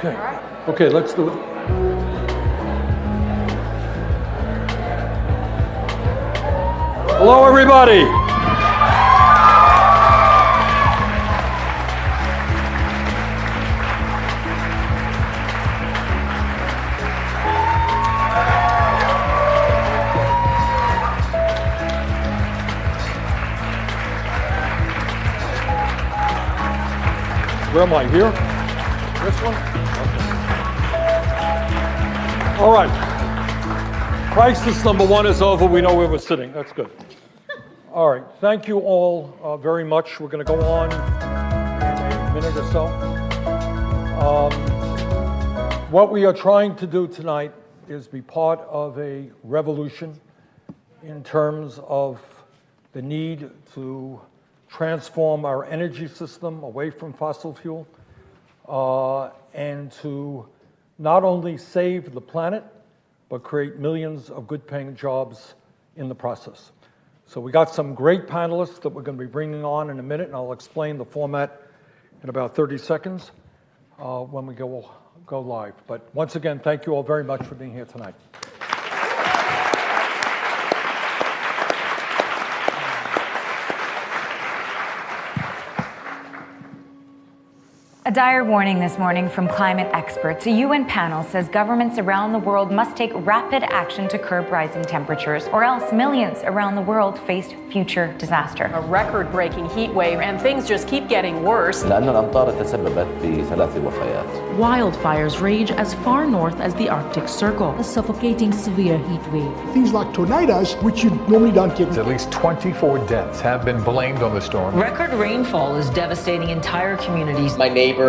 Okay. Okay, let's do it. Hello, everybody. Where am I? Here? This one? Okay. All right. Crisis number one is over. We know where we're sitting. That's good. All right. Thank you all very much. We're going to go on in a minute or so. What we are trying to do tonight is be part of a revolution in terms of the need to transform our energy system away from fossil fuel and to not only save the planet, but create millions of good-paying jobs in the process. So we got some great panelists that we're going to be bringing on in a minute, and I'll explain the format in about 30 seconds when we go live. But once again, thank you all very much for being here tonight. A dire warning this morning from climate experts. A UN panel says governments around the world must take rapid action to curb rising temperatures, or else millions around the world face future disaster. A record-breaking heat wave, and things just keep getting worse. لأن الأمطار تسببت بثلاث وفيات. Wildfires rage as far north as the Arctic Circle. A suffocating severe heat wave. Things like tornadoes, which you normally don't get. At least 24 deaths have been blamed on the storm. Record rainfall is devastating entire communities. My neighbor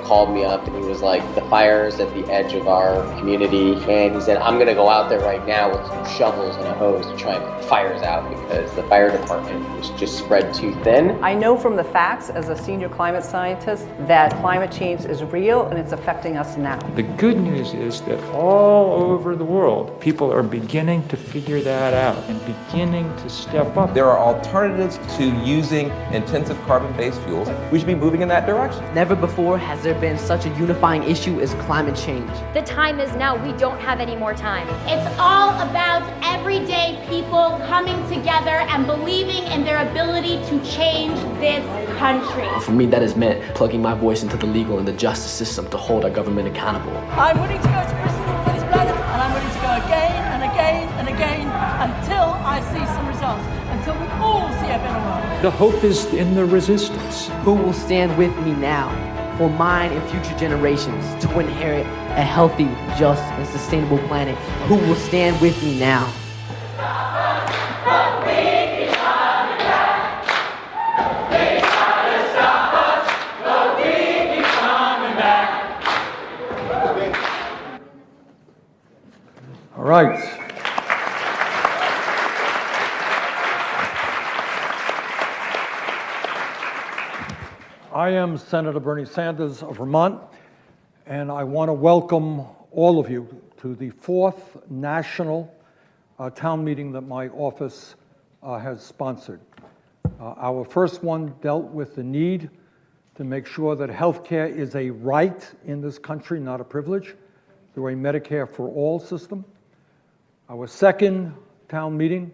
called me up and he was like, the fire's at the edge of our community, and he said, I'm gonna go out there right now with some shovels and a hose to try and put fires out because the fire department was just spread too thin. I know from the facts as a senior climate scientist that climate change is real and it's affecting us now. The good news is that all over the world, people are beginning to figure that out and beginning to step up. There are alternatives to using intensive carbon-based fuels. We should be moving in that direction. Never before has there been such a unifying issue as climate change. The time is now. We don't have any more time. It's all about everyday people coming together and believing in their ability to change this country. For me, that has meant plugging my voice into the legal and the justice system to hold our government accountable. I'm willing to go to prison for this planet, and I'm willing to go again and again and again until I see some results, until we all see a better world. The hope is in the resistance. Who will stand with me now for mine and future generations to inherit a healthy, just, and sustainable planet? Who will stand with me now? All right. I am Senator Bernie Sanders of Vermont, and I want to welcome all of you to the 4th national town meeting that my office has sponsored. Our first one dealt with the need to make sure that health care is a right in this country, not a privilege, through a Medicare for All system. Our second town meeting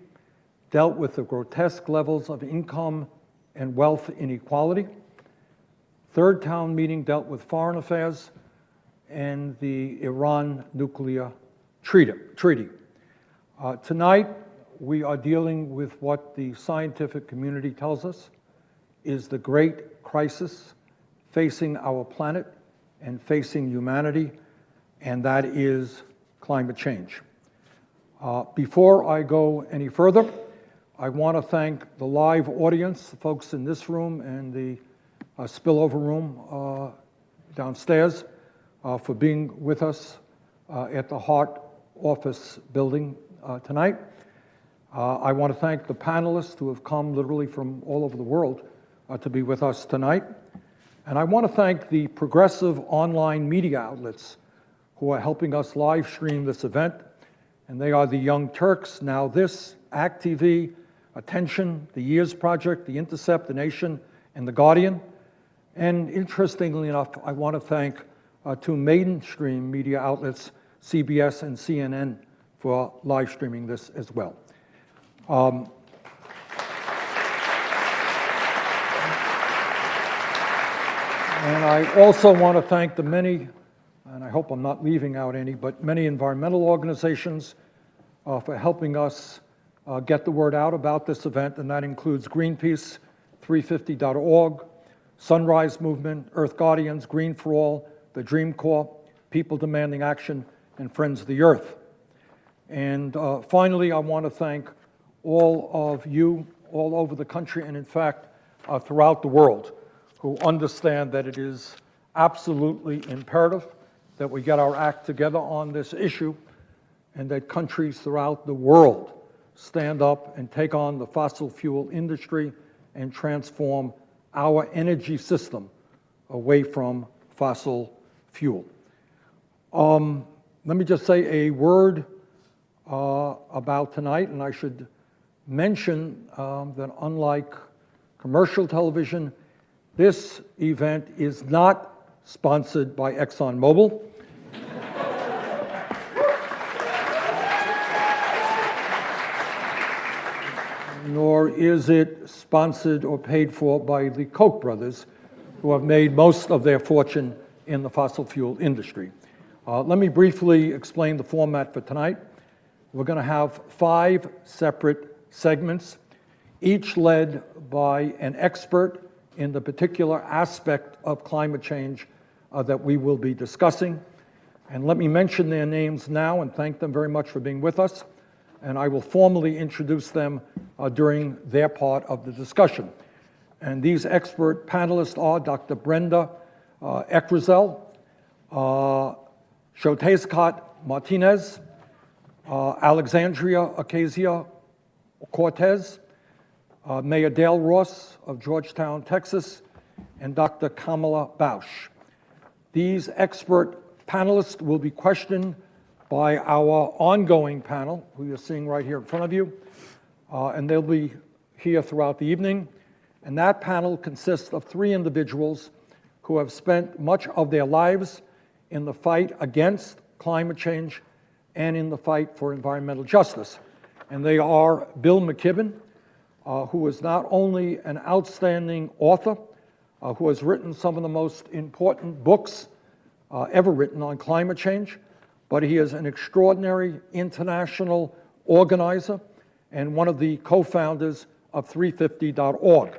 dealt with the grotesque levels of income and wealth inequality. Third town meeting dealt with foreign affairs and the Iran nuclear treaty. Tonight, we are dealing with what the scientific community tells us is the great crisis facing our planet and facing humanity, and that is climate change. Before I go any further, I want to thank the live audience, the folks in this room and the spillover room downstairs for being with us at the Hart office building tonight. I want to thank the panelists who have come literally from all over the world to be with us tonight. And I want to thank the progressive online media outlets who are helping us live stream this event. And they are the Young Turks, Now This, Act TV, Attention, The Years Project, The Intercept, The Nation, and The Guardian. And interestingly enough, I want to thank to mainstream media outlets, CBS and CNN, for live streaming this as well. And I also want to thank the many, and I hope I'm not leaving out any, but many environmental organizations for helping us get the word out about this event, and that includes Greenpeace, 350.org, Sunrise Movement, Earth Guardians, Green for All, the Dream Corps, People Demanding Action, and Friends of the Earth. And finally, I want to thank all of you all over the country, and in fact, throughout the world, who understand that it is absolutely imperative that we get our act together on this issue, and that countries throughout the world stand up and take on the fossil fuel industry and transform our energy system away from fossil fuel. Let me just say a word about tonight, and I should mention that unlike commercial television, this event is not sponsored by ExxonMobil. Nor is it sponsored or paid for by the Koch brothers, who have made most of their fortune in the fossil fuel industry. Let me briefly explain the format for tonight. We're going to have 5 separate segments, each led by an expert in the particular aspect of climate change that we will be discussing. And let me mention their names now and thank them very much for being with us. And I will formally introduce them during their part of the discussion. And these expert panelists are Dr. Brenda Ekwurzel, Xiuhtezcatl Martinez, Alexandria Ocasio-Cortez, Mayor Dale Ross of Georgetown, Texas, and Dr. Camilla Bausch. These expert panelists will be questioned by our ongoing panel, who you're seeing right here in front of you, and they'll be here throughout the evening. And that panel consists of 3 individuals who have spent much of their lives in the fight against climate change and in the fight for environmental justice. And they are Bill McKibben, who is not only an outstanding author, who has written some of the most important books ever written on climate change, but he is an extraordinary international organizer and one of the co-founders of 350.org.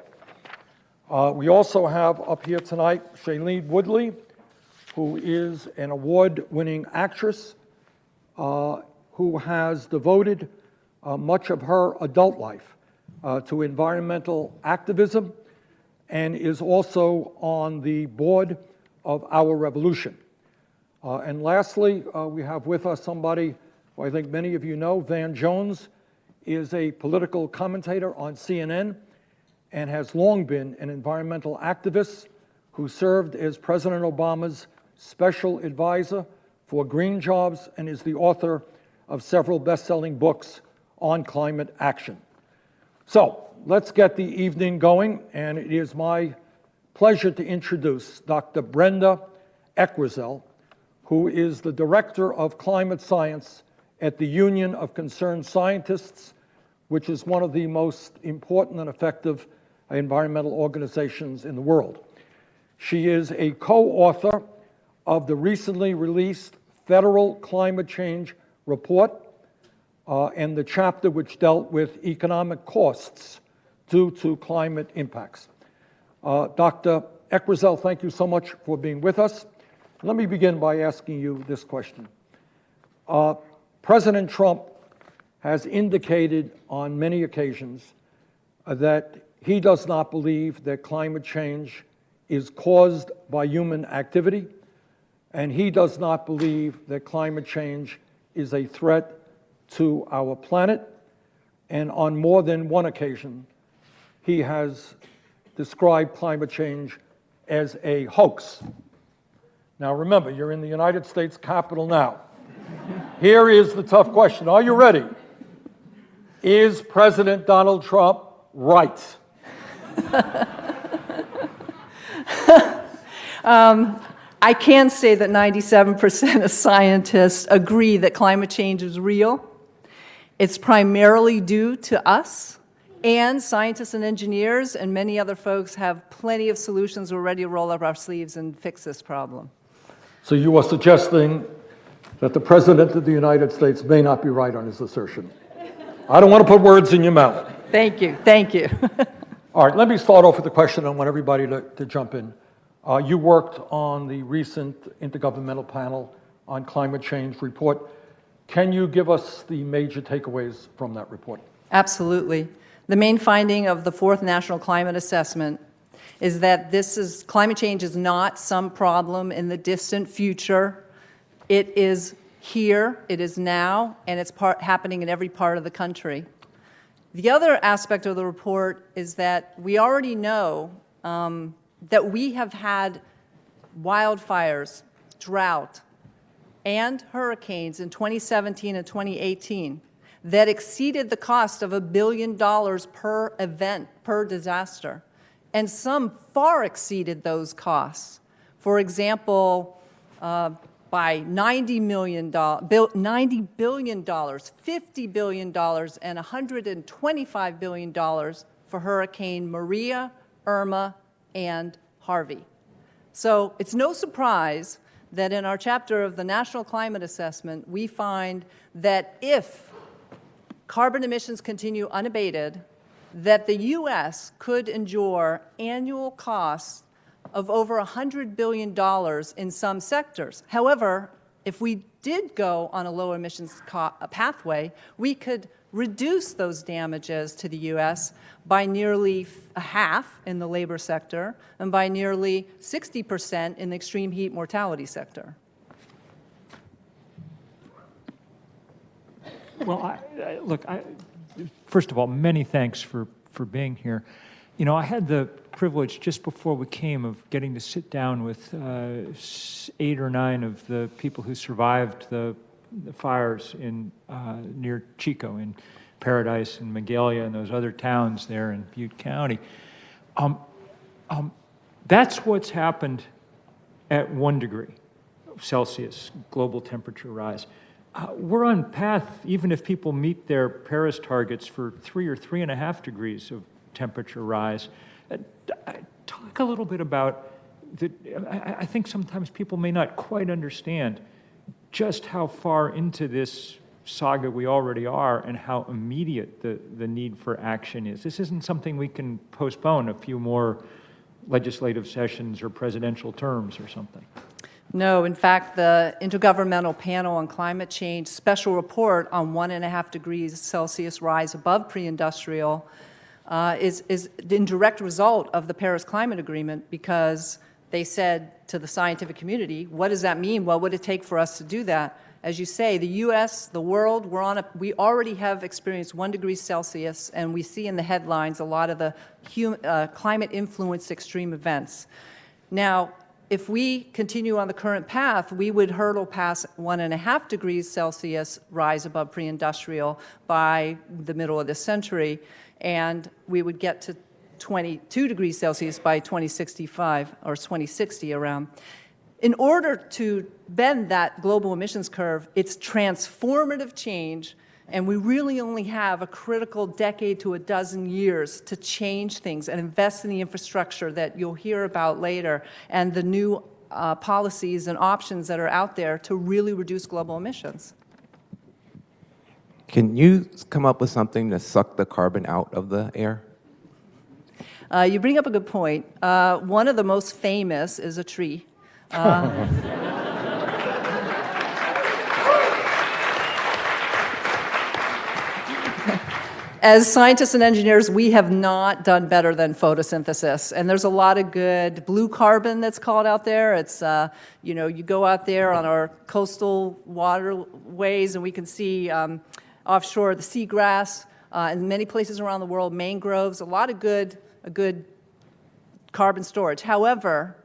We also have up here tonight Shailene Woodley, who is an award-winning actress who has devoted much of her adult life to environmental activism and is also on the board of Our Revolution. And lastly, we have with us somebody who I think many of you know. Van Jones is a political commentator on CNN and has long been an environmental activist who served as President Obama's special advisor for green jobs and is the author of several best-selling books on climate action. So let's get the evening going, and it is my pleasure to introduce Dr. Brenda Ekwurzel, who is the Director of Climate Science at the Union of Concerned Scientists, which is one of the most important and effective environmental organizations in the world. She is a co-author of the recently released Federal Climate Change Report and the chapter which dealt with economic costs due to climate impacts. Dr. Ekwurzel, thank you so much for being with us. Let me begin by asking you this question. President Trump has indicated on many occasions that he does not believe that climate change is caused by human activity, and he does not believe that climate change is a threat to our planet. And on more than one occasion, he has described climate change as a hoax. Now remember, you're in the United States Capitol now. Here is the tough question. Are you ready? Is President Donald Trump right? I can say that 97% of scientists agree that climate change is real. It's primarily due to us, and scientists and engineers and many other folks have plenty of solutions. We're ready to roll up our sleeves and fix this problem. So you are suggesting that the President of the United States may not be right on his assertion. I don't want to put words in your mouth. Thank you. Thank you. All right, let me start off with a question. I want everybody to jump in. You worked on the recent Intergovernmental Panel on Climate Change report. Can you give us the major takeaways from that report? Absolutely. The main finding of the fourth National Climate Assessment is that climate change is not some problem in the distant future. It is here, it is now, and it's happening in every part of the country. The other aspect of the report is that we already know that we have had wildfires, drought, and hurricanes in 2017 and 2018 that exceeded the cost of $1 billion per event, per disaster. And some far exceeded those costs. For example, by $90 billion, $50 billion, and $125 billion for Hurricane Maria, Irma, and Harvey. So it's no surprise that in our chapter of the National Climate Assessment, we find that if carbon emissions continue unabated, that the U.S. could endure annual costs of over $100 billion in some sectors. However, if we did go on a low emissions pathway, we could reduce those damages to the U.S. by nearly half in the labor sector and by nearly 60% in the extreme heat mortality sector. Well, first of all, many thanks for being here. You know, I had the privilege just before we came of getting to sit down with 8 or 9 of the people who survived the fires in near Chico, in Paradise and Magalia and those other towns there in Butte County. That's what's happened at 1 degree Celsius global temperature rise. We're on path, even if people meet their Paris targets, for 3 or 3.5 degrees of temperature rise. Talk a little bit about I think sometimes people may not quite understand just how far into this saga we already are and how immediate the need for action is. This isn't something we can postpone a few more legislative sessions or presidential terms or something. No, in fact, the Intergovernmental Panel on Climate Change special report on 1.5 degrees Celsius rise above pre-industrial is in direct result of the Paris Climate Agreement, because they said to the scientific community, what does that mean? What would it take for us to do that? As you say, the U.S., the world, we already have experienced 1 degree Celsius, and we see in the headlines a lot of the climate-influenced extreme events. Now, if we continue on the current path, we would hurdle past 1.5 degrees Celsius rise above pre-industrial by the middle of this century, and we would get to 22 degrees Celsius by 2065 or 2060 around. In order to bend that global emissions curve, it's transformative change, and we really only have a critical decade to a dozen years to change things and invest in the infrastructure that you'll hear about later and the new policies and options that are out there to really reduce global emissions. Can you come up with something to suck the carbon out of the air? You bring up a good point. One of the most famous is a tree. As scientists and engineers, we have not done better than photosynthesis. And there's a lot of good blue carbon that's called out there. It's, you go out there on our coastal waterways and we can see offshore the seagrass, in many places around the world, mangroves, a lot of good carbon storage. However,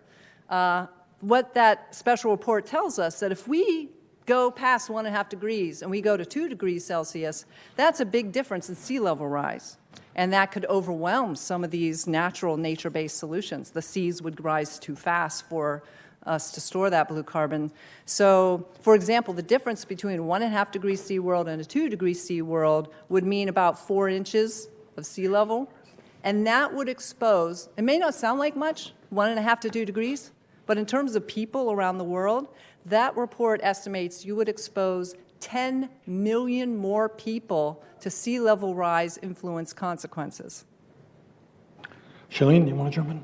what that special report tells us that if we go past 1.5 degrees and we go to 2 degrees Celsius, that's a big difference in sea level rise. And that could overwhelm some of these natural nature-based solutions. The seas would rise too fast for us to store that blue carbon. So, for example, the difference between a 1.5 degree C world and a 2 degree C world would mean about 4 inches of sea level. And that would expose, it may not sound like much, 1.5 to 2 degrees, but in terms of people around the world, that report estimates you would expose 10 million more people to sea level rise influence consequences. Shailene, you want to jump in?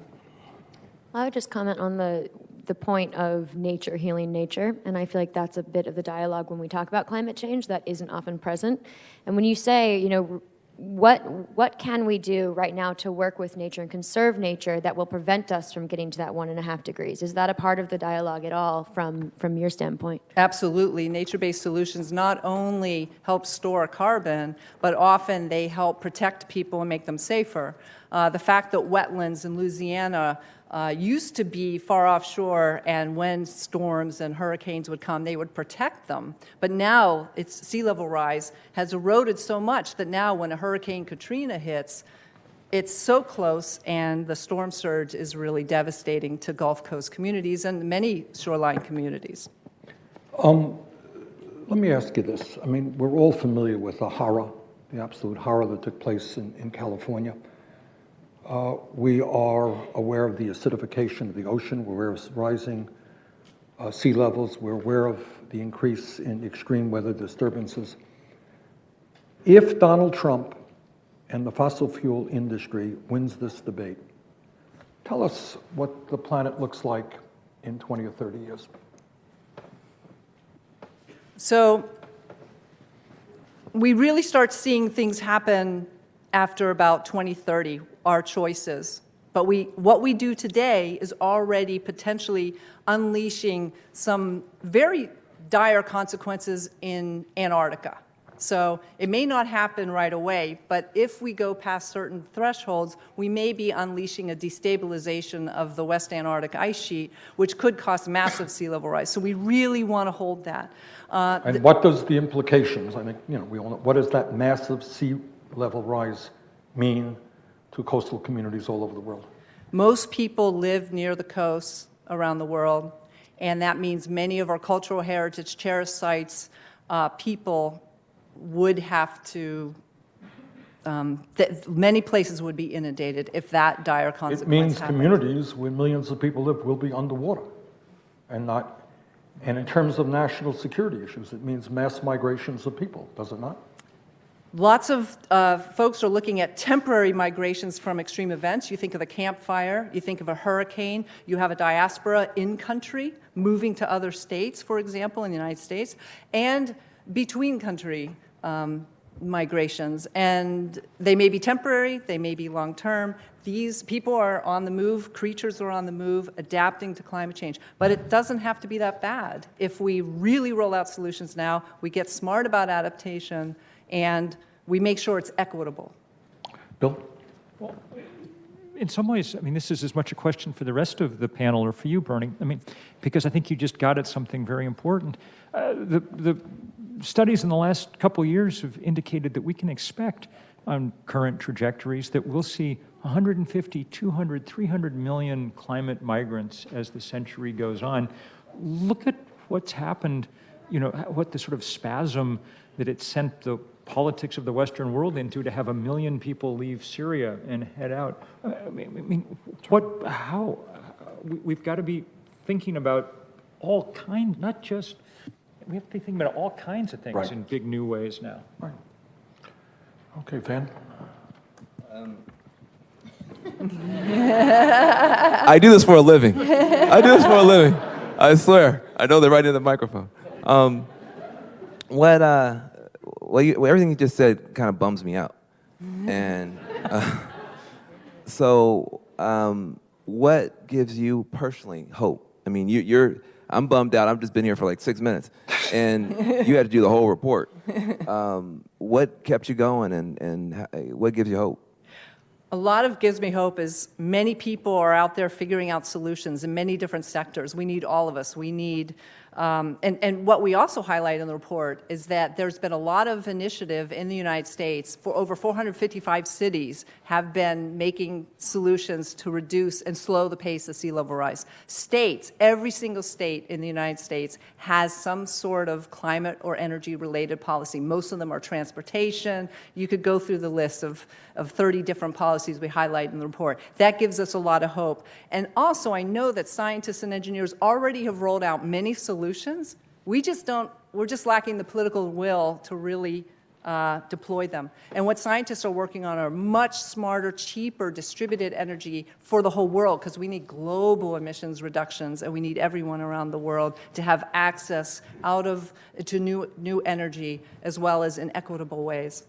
I would just comment on the point of nature healing nature, and I feel like that's a bit of the dialogue when we talk about climate change that isn't often present. And when you say, you know, what can we do right now to work with nature and conserve nature that will prevent us from getting to that 1.5 degrees? Is that a part of the dialogue at all from your standpoint? Absolutely. Nature-based solutions not only help store carbon, but often they help protect people and make them safer. The fact that wetlands in Louisiana used to be far offshore, and when storms and hurricanes would come, they would protect them. But now its sea level rise has eroded so much that now when a Hurricane Katrina hits, it's so close, and the storm surge is really devastating to Gulf Coast communities and many shoreline communities. Let me ask you this. I mean, we're all familiar with the horror, the absolute horror that took place in California. We are aware of the acidification of the ocean. We're aware of rising sea levels. We're aware of the increase in extreme weather disturbances. If Donald Trump and the fossil fuel industry wins this debate, tell us what the planet looks like in 20 or 30 years. So we really start seeing things happen after about 2030, our choices. But what we do today is already potentially unleashing some very dire consequences in Antarctica. So it may not happen right away, but if we go past certain thresholds, we may be unleashing a destabilization of the West Antarctic ice sheet, which could cause massive sea level rise. So we really want to hold that. And what does the implications, I think, you know, we all know, what does that massive sea level rise mean to coastal communities all over the world? Most people live near the coasts around the world, and that means many of our cultural heritage cherished sites, people would have to, many places would be inundated if that dire consequence It means happened. communities where millions of people live will be underwater and in terms of national security issues, it means mass migrations of people, does it not? Lots of folks are looking at temporary migrations from extreme events. You think of the Camp Fire, you think of a hurricane, you have a diaspora in country moving to other states, for example, in the United States, and between country migrations. And they may be temporary, they may be long-term. These people are on the move, creatures are on the move, adapting to climate change. But it doesn't have to be that bad. If we really roll out solutions now, we get smart about adaptation, and we make sure it's equitable. Bill? Well, in some ways, I mean, this is as much a question for the rest of the panel or for you, Bernie. I mean, because I think you just got at something very important. The studies in the last couple of years have indicated that we can expect on current trajectories that we'll see 150, 200, 300 million climate migrants as the century goes on. Look at what's happened, you know, what the sort of spasm that it sent the politics of the Western world into to have 1 million people leave Syria and head out. I mean, how? We've got to be thinking about all kinds, not just, we have to be thinking about all kinds of things in big new ways now. Right. Okay, Van. I do this for a living. I swear. I know they're right in the microphone. Everything you just said kind of bums me out. And so what gives you personally hope? I mean, I'm bummed out. I've just been here for like 6 minutes, and you had to do the whole report. What kept you going, and what gives you hope? A lot of gives me hope is many people are out there figuring out solutions in many different sectors. We need all of us. We need And what we also highlight in the report is that there's been a lot of initiative in the United States. For over 455 cities have been making solutions to reduce and slow the pace of sea level rise. States, every single state in the United States has some sort of climate or energy related policy. Most of them are transportation. You could go through the list of 30 different policies we highlight in the report. That gives us a lot of hope. And also, I know that scientists and engineers already have rolled out many solutions. We're just lacking the political will to really deploy them. And what scientists are working on are much smarter, cheaper, distributed energy for the whole world, because we need global emissions reductions, and we need everyone around the world to have access to new energy, as well as in equitable ways.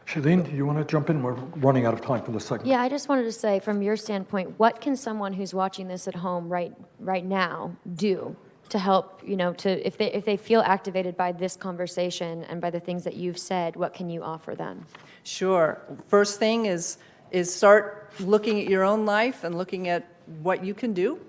Shailene, do you want to jump in? We're running out of time for this segment. Yeah, I just wanted to say, from your standpoint, what can someone who's watching this at home right now do to help, if they feel activated by this conversation and by the things that you've said, what can you offer them? Sure. First thing is start looking at your own life and looking at what you can do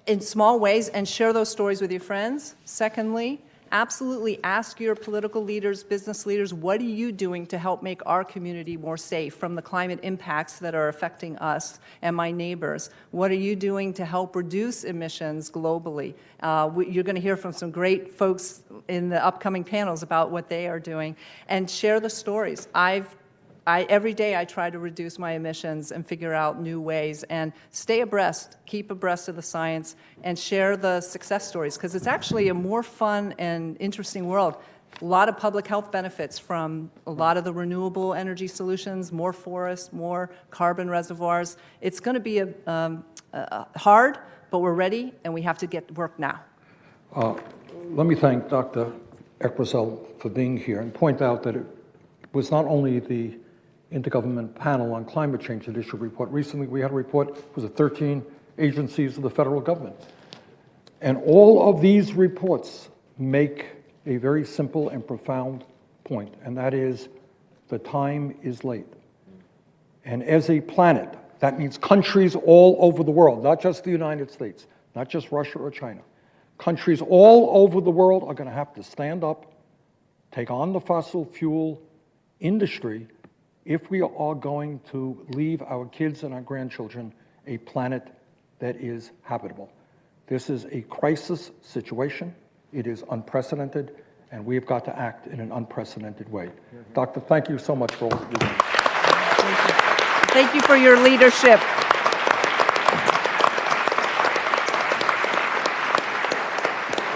in small ways, and share those stories with your friends. Secondly, absolutely ask your political leaders, business leaders, what are you doing to help make our community more safe from the climate impacts that are affecting us and my neighbors? What are you doing to help reduce emissions globally? You're going to hear from some great folks in the upcoming panels about what they are doing, and share the stories. Every day I try to reduce my emissions and figure out new ways, and stay abreast, keep abreast of the science, and share the success stories, because it's actually a more fun and interesting world. A lot of public health benefits from a lot of the renewable energy solutions, more forests, more carbon reservoirs. It's going to be hard, but we're ready, and we have to get to work now. Let me thank Dr. Ekwurzel for being here and point out that it was not only the Intergovernmental Panel on Climate Change that issued a report. Recently, we had a report, was it 13 agencies of the federal government. And all of these reports make a very simple and profound point, and that is the time is late. And as a planet, that means countries all over the world, not just the United States, not just Russia or China. Countries all over the world are going to have to stand up, take on the fossil fuel industry, if we are going to leave our kids and our grandchildren a planet that is habitable. This is a crisis situation. It is unprecedented, and we have got to act in an unprecedented way. Doctor, thank you so much for all that you're doing. Thank you for your leadership.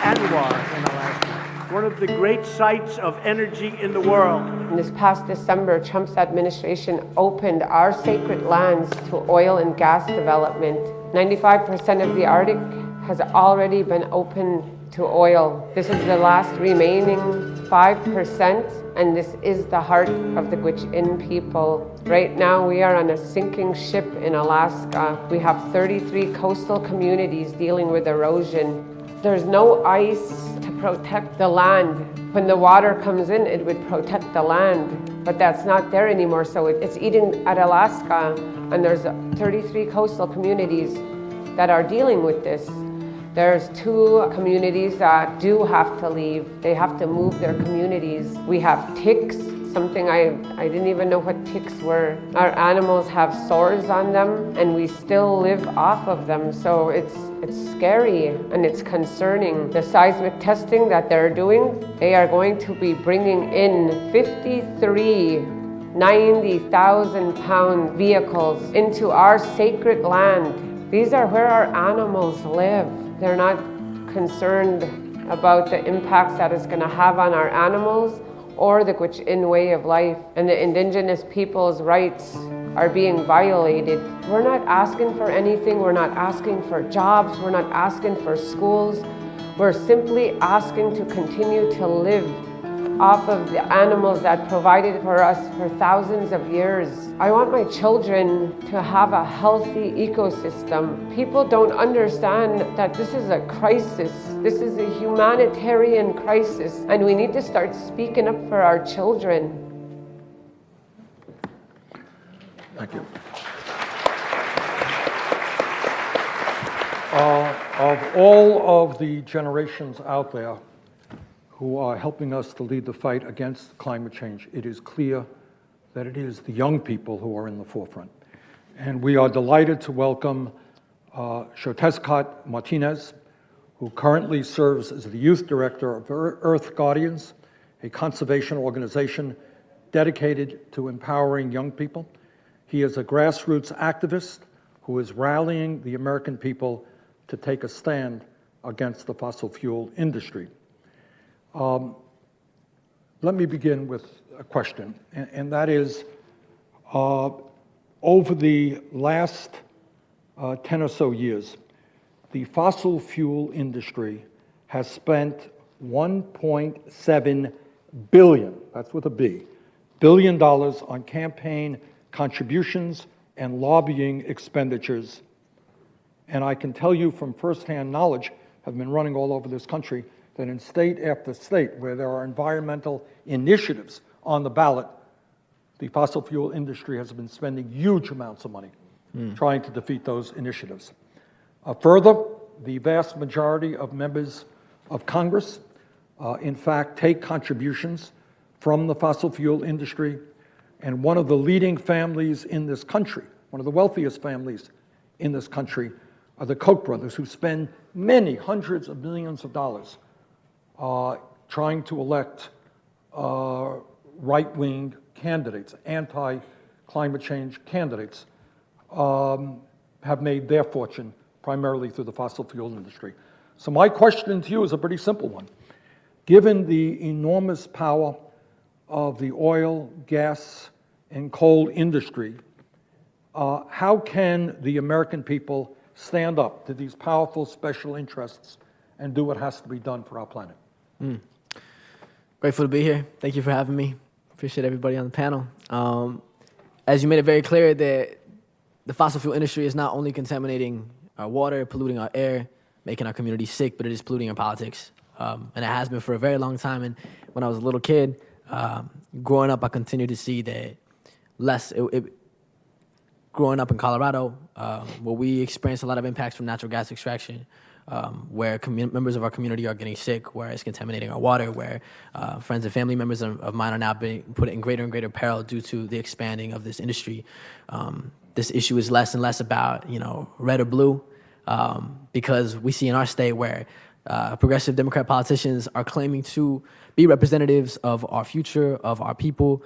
Anwar in Alaska, one of the great sites of energy in the world. This past December, Trump's administration opened our sacred lands to oil and gas development. 95% of the Arctic has already been open to oil. This is the last remaining 5%, and this is the heart of the Gwich'in people. Right now, we are on a sinking ship in Alaska. We have 33 coastal communities dealing with erosion. There's no ice to protect the land. When the water comes in, it would protect the land, but that's not there anymore, so it's eating at Alaska, and there's 33 coastal communities that are dealing with this. There's 2 communities that do have to leave. They have to move their communities. We have ticks, something I didn't even know what ticks were. Our animals have sores on them, and we still live off of them, so it's scary and it's concerning. The seismic testing that they're doing, they are going to be bringing in 53 90,000-pound vehicles into our sacred land. These are where our animals live. They're not concerned about the impacts that it's going to have on our animals or the Gwich'in way of life, and the indigenous people's rights are being violated. We're not asking for anything. We're not asking for jobs. We're not asking for schools. We're simply asking to continue to live off of the animals that provided for us for thousands of years. I want my children to have a healthy ecosystem. People don't understand that this is a crisis. This is a humanitarian crisis, and we need to start speaking up for our children. Thank you. Of all of the generations out there who are helping us to lead the fight against climate change, it is clear that it is the young people who are in the forefront. And we are delighted to welcome Xiuhtezcatl Martinez, who currently serves as the youth director of Earth Guardians, a conservation organization dedicated to empowering young people. He is a grassroots activist who is rallying the American people to take a stand against the fossil fuel industry. Let me begin with a question, and that is, over the last 10 or so years, the fossil fuel industry has spent $1.7 billion, that's with a B, $1 billion on campaign contributions and lobbying expenditures. And I can tell you from firsthand knowledge, have been running all over this country, that in state after state where there are environmental initiatives on the ballot, the fossil fuel industry has been spending huge amounts of money trying to defeat those initiatives. Further, the vast majority of members of Congress, in fact, take contributions from the fossil fuel industry, and one of the leading families in this country, one of the wealthiest families in this country, are the Koch brothers, who spend many hundreds of millions of dollars trying to elect right-wing candidates, anti-climate change candidates, have made their fortune primarily through the fossil fuel industry. So my question to you is a pretty simple one. Given the enormous power of the oil, gas, and coal industry, how can the American people stand up to these powerful special interests and do what has to be done for our planet? Grateful to be here. Thank you for having me. Appreciate everybody on the panel. As you made it very clear that the fossil fuel industry is not only contaminating our water, polluting our air, making our community sick, but it is polluting our politics. And it has been for a very long time. And when I was a little kid, growing up, I continued to see that growing up in Colorado, where we experienced a lot of impacts from natural gas extraction, where members of our community are getting sick, where it's contaminating our water, where friends and family members of mine are now being put in greater and greater peril due to the expanding of this industry. This issue is less and less about, red or blue, because we see in our state where progressive Democrat politicians are claiming to be representatives of our future, of our people,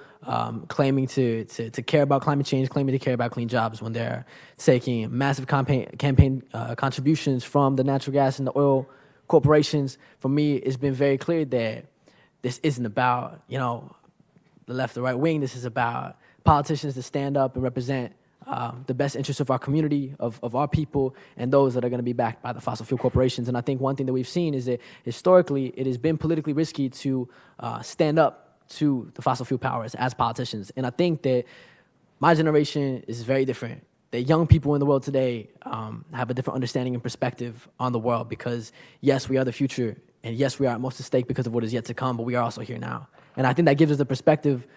claiming to care about climate change, claiming to care about clean jobs, when they're taking massive campaign contributions from the natural gas and the oil corporations. For me, it's been very clear that this isn't about, the left or right wing. This is about politicians that stand up and represent the best interests of our community, of our people, and those that are going to be backed by the fossil fuel corporations. And I think one thing that we've seen is that historically it has been politically risky to stand up to the fossil fuel powers as politicians. And I think that my generation is very different. That young people in the world today have a different understanding and perspective on the world, because yes, we are the future, and yes, we are at most at stake because of what is yet to come, but we are also here now. And I think that gives us the perspective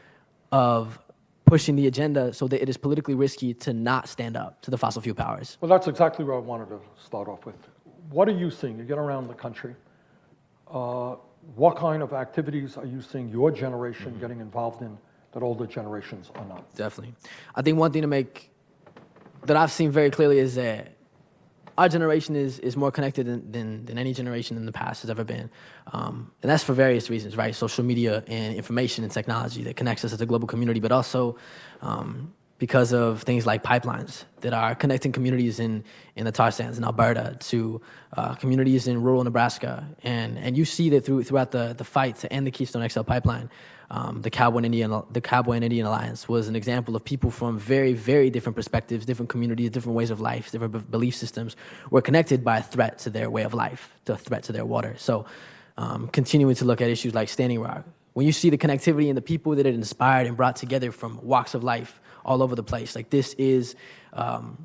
of pushing the agenda so that it is politically risky to not stand up to the fossil fuel powers. Well, that's exactly where I wanted to start off with. What are you seeing? You get around the country. What kind of activities are you seeing your generation getting involved in that older generations are not? Definitely. I think one thing that I've seen very clearly is that our generation is more connected than any generation in the past has ever been. And that's for various reasons, right? Social media and information and technology that connects us as a global community, but also because of things like pipelines that are connecting communities in the tar sands in Alberta to communities in rural Nebraska. And you see that throughout the fight to end the Keystone XL pipeline. The Cowboy and Indian Alliance was an example of people from very, very different perspectives, different communities, different ways of life, different belief systems were connected by a threat to their way of life, to a threat to their water. So continuing to look at issues like Standing Rock, when you see the connectivity and the people that it inspired and brought together from walks of life all over the place. Like, this is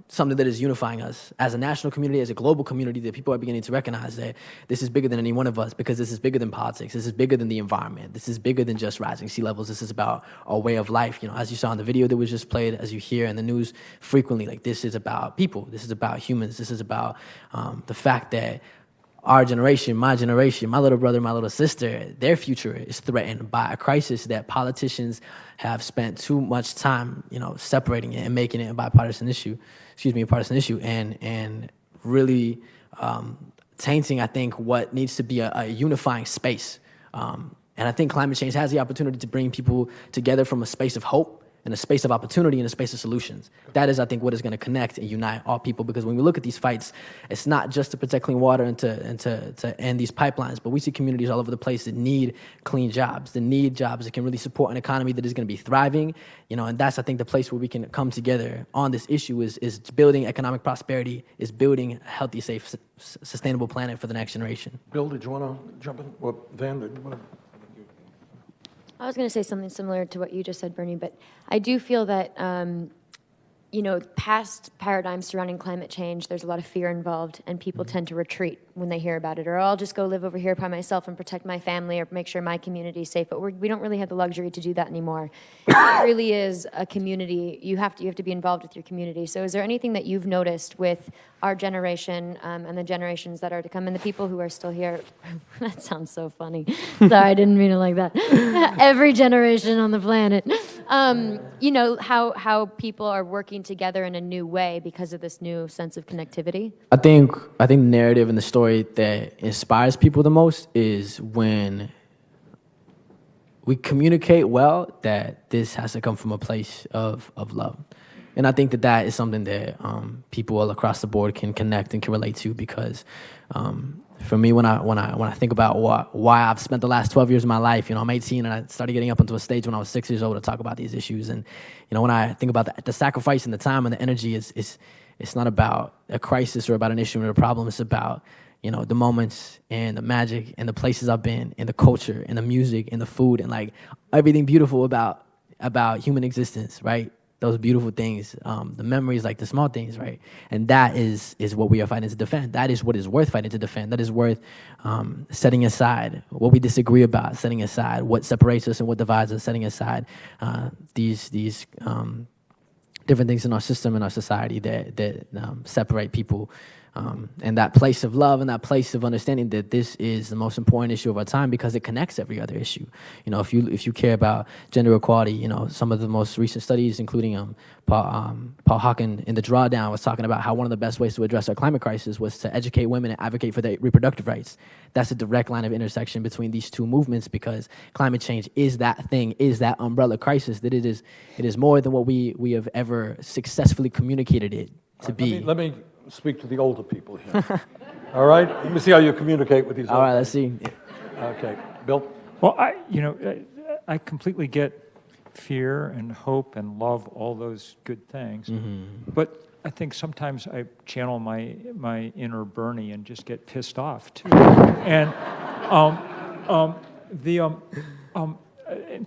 something that is unifying us as a national community, as a global community, that people are beginning to recognize that this is bigger than any one of us, because this is bigger than politics. This is bigger than the environment. This is bigger than just rising sea levels. This is about our way of life. You know, as you saw in the video that was just played, as you hear in the news frequently, like, this is about people. This is about humans. This is about the fact that our generation, my little brother, my little sister, their future is threatened by a crisis that politicians have spent too much time, you know, separating it and making it a partisan issue, and really tainting, I think, what needs to be a unifying space. And I think climate change has the opportunity to bring people together from a space of hope, and a space of opportunity, and a space of solutions. That is, I think, what is going to connect and unite all people, because when we look at these fights, it's not just to protect clean water and to end these pipelines, but we see communities all over the place that need clean jobs, that need jobs that can really support an economy that is going to be thriving, you know, and that's, I think, the place where we can come together on this issue is building economic prosperity, is building a healthy, safe, sustainable planet for the next generation. Bill, did you want to jump in? Or Van, did you want to? I was going to say something similar to what you just said, Bernie, but I do feel that, you know, past paradigms surrounding climate change, there's a lot of fear involved, and people tend to retreat when they hear about it, or I'll just go live over here by myself and protect my family or make sure my community is safe. But we don't really have the luxury to do that anymore. It really is a community. You have to be involved with your community. So is there anything that you've noticed with our generation and the generations that are to come, and the people who are still here? That sounds so funny. Sorry, I didn't mean it like that. Every generation on the planet. You know, how people are working together in a new way because of this new sense of connectivity? I think the narrative and the story that inspires people the most is when we communicate well that this has to come from a place of love. And I think that is something that people all across the board can connect and can relate to, because for me, when I think about why I've spent the last 12 years of my life, you know, I'm 18 and I started getting up onto a stage when I was 6 years old to talk about these issues. And, you know, when I think about the sacrifice and the time and the energy, it's not about a crisis or about an issue or a problem. It's about, you know, the moments and the magic and the places I've been and the culture and the music and the food and, like, everything beautiful about human existence, right? Those beautiful things, the memories, like the small things, right? And that is what we are fighting to defend. That is what is worth fighting to defend. That is worth setting aside what we disagree about, setting aside what separates us and what divides us, setting aside these different things in our system and our society that separate people. And that place of love and that place of understanding that this is the most important issue of our time, because it connects every other issue. You know, if you care about gender equality, you know, some of the most recent studies, including Paul Hawken in The Drawdown, was talking about how one of the best ways to address our climate crisis was to educate women and advocate for their reproductive rights. That's a direct line of intersection between these two movements, because climate change is that thing, is that umbrella crisis, that it is more than what we have ever successfully communicated it to be. Let me speak to the older people here. All right? Let me see how you communicate with these older people. All right, let's see. Okay. Bill? Well, I completely get fear and hope and love, all those good things. Mm-hmm. But I think sometimes I channel my inner Bernie and just get pissed off, too. And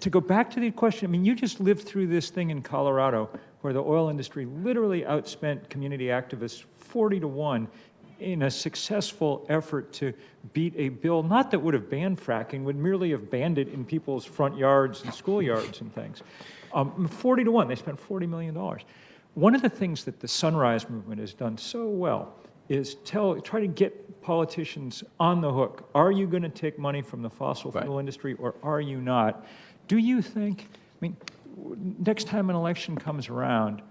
to go back to the question, I mean, you just lived through this thing in Colorado where the oil industry literally outspent community activists 40-1 in a successful effort to beat a bill, not that would have banned fracking, would merely have banned it in people's front yards and schoolyards and things. 40-1, they spent $40 million. One of the things that the Sunrise Movement has done so well is try to get politicians on the hook. Are you going to take money from the fossil fuel industry, or are you not? Do you think, I mean, next time an election comes around,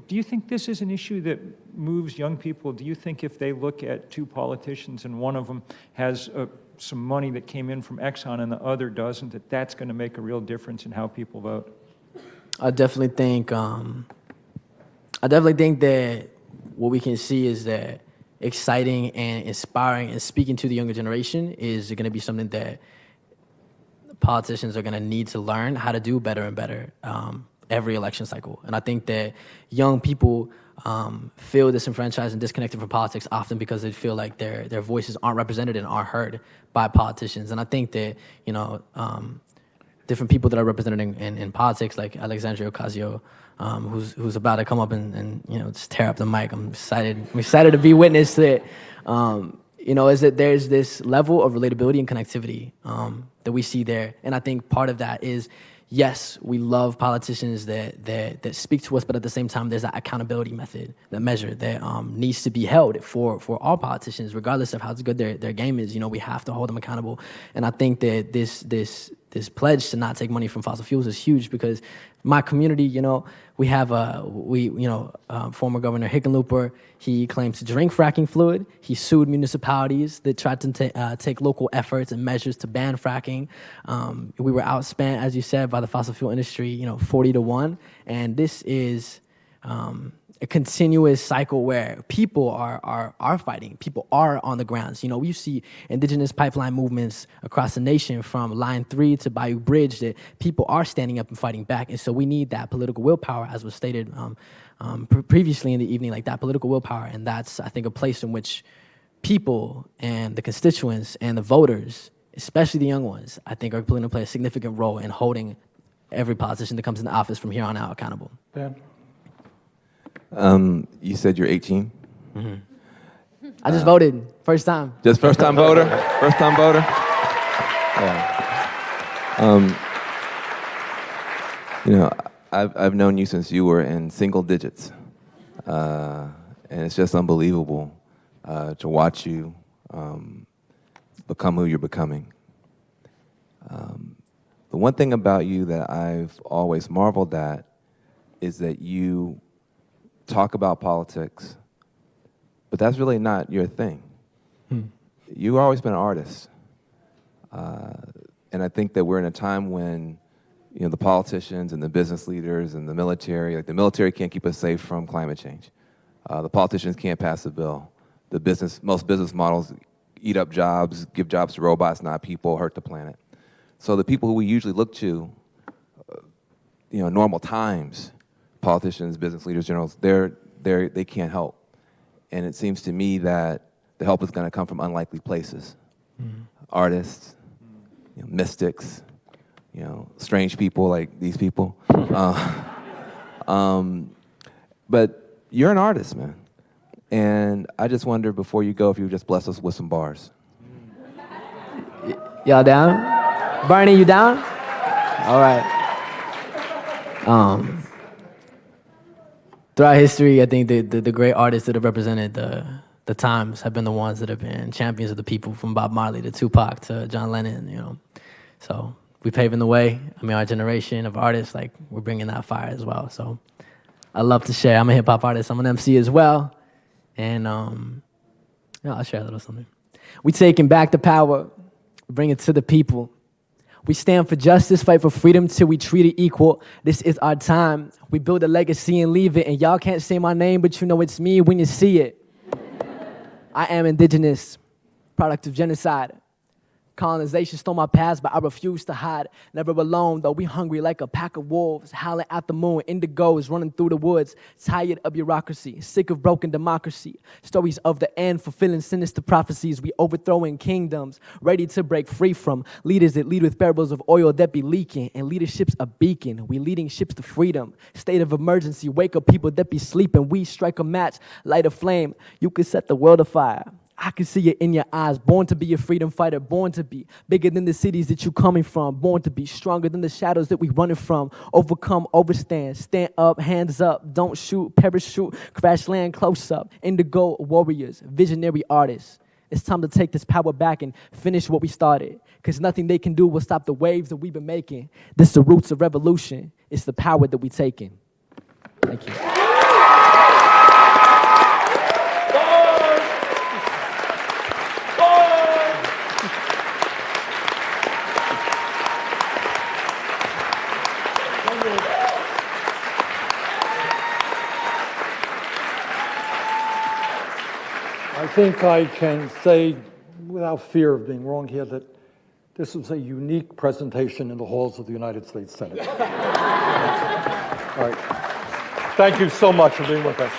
do you think this is an issue that moves young people? Do you think if they look at two politicians and one of them has some money that came in from Exxon and the other doesn't, that that's going to make a real difference in how people vote? I definitely think that what we can see is that exciting and inspiring and speaking to the younger generation is going to be something that politicians are going to need to learn how to do better and better every election cycle. And I think that young people feel disenfranchised and disconnected from politics often because they feel like their voices aren't represented and aren't heard by politicians. And I think that, you know, different people that are represented in politics, like Alexandria Ocasio, who's about to come up and just tear up the mic. I'm excited to be witness to it. Is that there's this level of relatability and connectivity that we see there, and I think part of that is, yes, we love politicians that speak to us, but at the same time, there's that accountability measure that needs to be held for all politicians, regardless of how good their game is. We have to hold them accountable, and I think that this pledge to not take money from fossil fuels is huge, because my community, we have former Governor Hickenlooper. He claims to drink fracking fluid. He sued municipalities that tried to take local efforts and measures to ban fracking. We were outspent, as you said, by the fossil fuel industry, 40-1. And this is a continuous cycle where people are fighting. People are on the grounds. You see indigenous pipeline movements across the nation, from Line 3 to Bayou Bridge, that people are standing up and fighting back. And so we need that political willpower, as was stated previously in the evening, like that political willpower. And that's, I think, a place in which people and the constituents and the voters, especially the young ones, I think are going to play a significant role in holding every politician that comes into office from here on out accountable. Dan? You said you're 18? Mm-hmm. I just voted, first time. Just first time voter? First time voter? Yeah. I've known you since you were in single digits. And it's just unbelievable to watch you become who you're becoming. The one thing about you that I've always marveled at is that you talk about politics, but that's really not your thing. You've always been an artist. And I think that we're in a time when the politicians and the business leaders and the military, like the military can't keep us safe from climate change. The politicians can't pass a bill. Most business models eat up jobs, give jobs to robots, not people, hurt the planet. So the people who we usually look to, in normal times, politicians, business leaders, generals, they can't help. And it seems to me that the help is going to come from unlikely places. Mm-hmm. Artists, mystics, strange people like these people. But you're an artist, man. And I just wonder, before you go, if you would just bless us with some bars. Y'all down? Bernie, you down? All right. Throughout history, I think the great artists that have represented the times have been the ones that have been champions of the people, from Bob Marley to Tupac to John Lennon, So we're paving the way. Our generation of artists, we're bringing that fire as well. So I love to share. I'm a hip-hop artist. I'm an MC as well. And I'll share a little something. We taking back the power, bring it to the people. We stand for justice, fight for freedom till we treat it equal. This is our time. We build a legacy and leave it. And y'all can't say my name, but you know it's me when you see it. I am indigenous, product of genocide. Colonization stole my past, but I refuse to hide. Never alone, though we hungry like a pack of wolves, howling at the moon, indigos running through the woods. Tired of bureaucracy, sick of broken democracy. Stories of the end, fulfilling sinister prophecies. We overthrowing kingdoms, ready to break free from leaders that lead with barrels of oil that be leaking. And leadership's a beacon, we leading ships to freedom. State of emergency, wake up people that be sleeping. We strike a match, light a flame. You can set the world afire. I can see it in your eyes, born to be a freedom fighter, born to be bigger than the cities that you coming from, born to be stronger than the shadows that we running from, overcome, overstand, stand up, hands up, don't shoot, parachute, crash land, close up, indigo warriors, visionary artists. It's time to take this power back and finish what we started, because nothing they can do will stop the waves that we've been making. This is the roots of revolution. It's the power that we taking. Thank you. I think I can say, without fear of being wrong here, that this was a unique presentation in the halls of the United States Senate. All right. Thank you so much for being with us.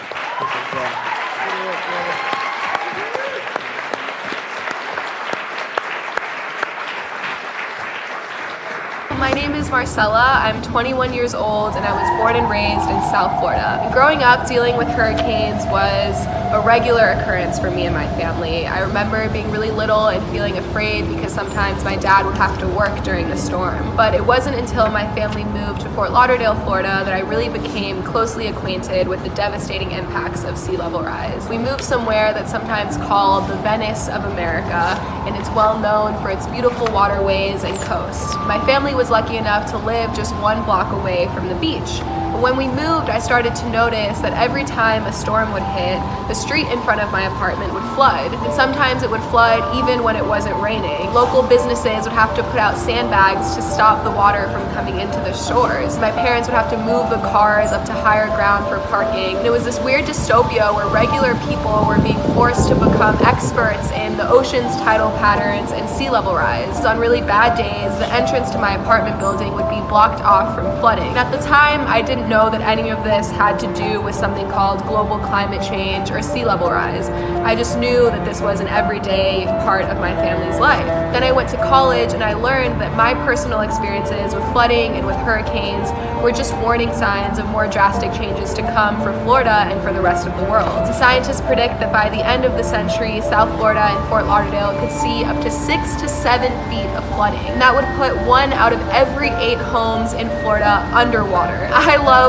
My name is Marcella. I'm 21 years old and I was born and raised in South Florida. Growing up, dealing with hurricanes was a regular occurrence for me and my family. I remember being really little and feeling afraid because sometimes my dad would have to work during the storm. But it wasn't until my family moved to Fort Lauderdale, Florida, that I really became closely acquainted with the devastating impacts of sea level rise. We moved somewhere that's sometimes called the Venice of America, and it's well known for its beautiful waterways and coast. My family was lucky enough to live just 1 block away from the beach. But when we moved, I started to notice that every time a storm would hit, the street in front of my apartment would flood. And sometimes it would flood even when it wasn't raining. Local businesses would have to put out sandbags to stop the water from coming into the shores. My parents would have to move the cars up to higher ground for parking. And it was this weird dystopia where regular people were being forced to become experts in the ocean's tidal patterns and sea level rise. On really bad days, the entrance to my apartment building would be blocked off from flooding. At the time, I didn't know that any of this had to do with something called global climate change or sea level rise. I just knew that this was an everyday part of my family's life. Then I went to college and I learned that my personal experiences with flooding and with hurricanes were just warning signs of more drastic changes to come for Florida and for the rest of the world. Scientists predict that by the end of the century, South Florida and Fort Lauderdale could see up to 6 to 7 feet of flooding. And that would put 1 out of every 8 homes in Florida underwater. I love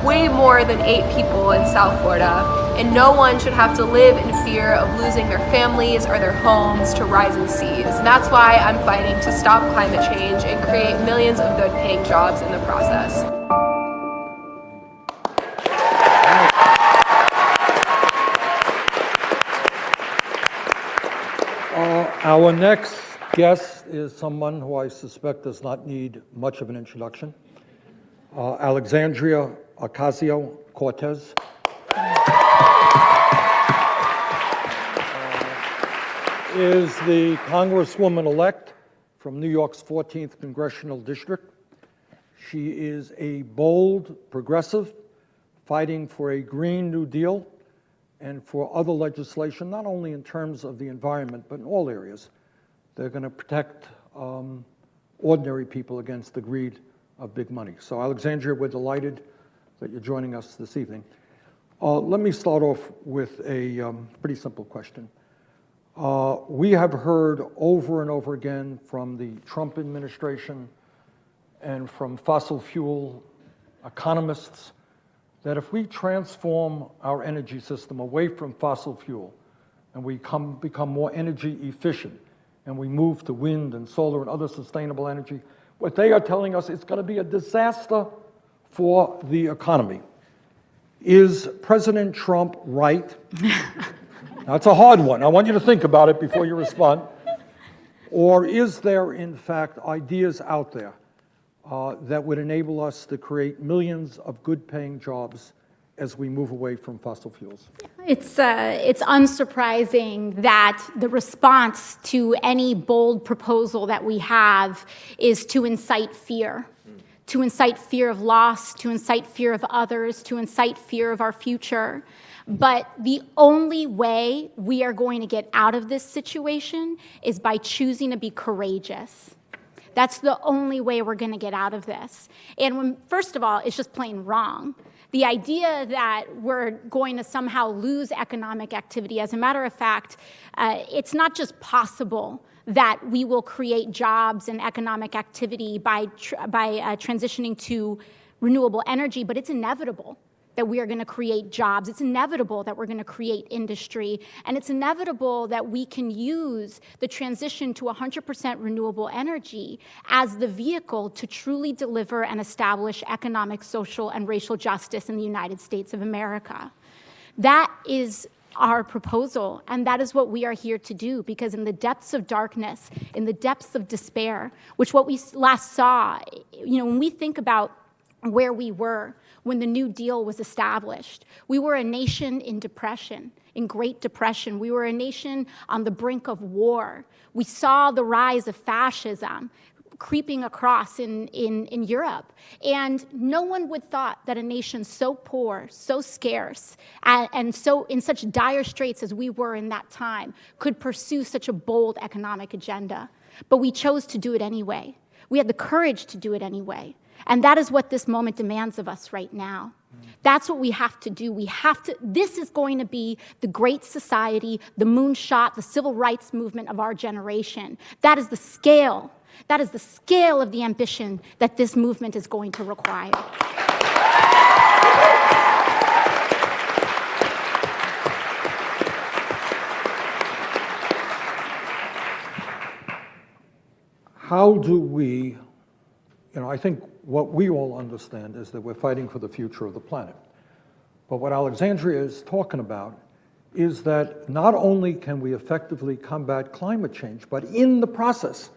way more than 8 people in South Florida, and no one should have to live in fear of losing their families or their homes to rising seas. And that's why I'm fighting to stop climate change and create millions of good-paying jobs in the process. Our next guest is someone who I suspect does not need much of an introduction. Alexandria Ocasio-Cortez. Is the Congresswoman-Elect from New York's 14th Congressional District. She is a bold progressive fighting for a Green New Deal and for other legislation, not only in terms of the environment, but in all areas. They're going to protect ordinary people against the greed of big money. So Alexandria, we're delighted that you're joining us this evening. Let me start off with a pretty simple question. We have heard over and over again from the Trump administration and from fossil fuel economists that if we transform our energy system away from fossil fuel and we become more energy efficient and we move to wind and solar and other sustainable energy, what they are telling us is going to be a disaster for the economy. Is President Trump right? That's a hard one. I want you to think about it before you respond. Or is there, in fact, ideas out there that would enable us to create millions of good-paying jobs as we move away from fossil fuels? It's unsurprising that the response to any bold proposal that we have is to incite fear. To incite fear of loss, to incite fear of others, to incite fear of our future. But the only way we are going to get out of this situation is by choosing to be courageous. That's the only way we're going to get out of this. And first of all, it's just plain wrong. The idea that we're going to somehow lose economic activity, as a matter of fact, it's not just possible that we will create jobs and economic activity by transitioning to renewable energy, but it's inevitable that we are going to create jobs. It's inevitable that we're going to create industry. And it's inevitable that we can use the transition to 100% renewable energy as the vehicle to truly deliver and establish economic, social, and racial justice in the United States of America. That is our proposal, and that is what we are here to do, because in the depths of darkness, in the depths of despair, which what we last saw, when we think about where we were when the New Deal was established, we were a nation in depression, in Great Depression. We were a nation on the brink of war. We saw the rise of fascism creeping across in Europe. And no one would thought that a nation so poor, so scarce, and so in such dire straits as we were in that time could pursue such a bold economic agenda. But we chose to do it anyway. We had the courage to do it anyway. And that is what this moment demands of us right now. That's what we have to do. This is going to be the great society, the moonshot, the civil rights movement of our generation. That is the scale. That is the scale of the ambition that this movement is going to require. How do we, I think what we all understand is that we're fighting for the future of the planet. But what Alexandria is talking about is that not only can we effectively combat climate change, but in the process,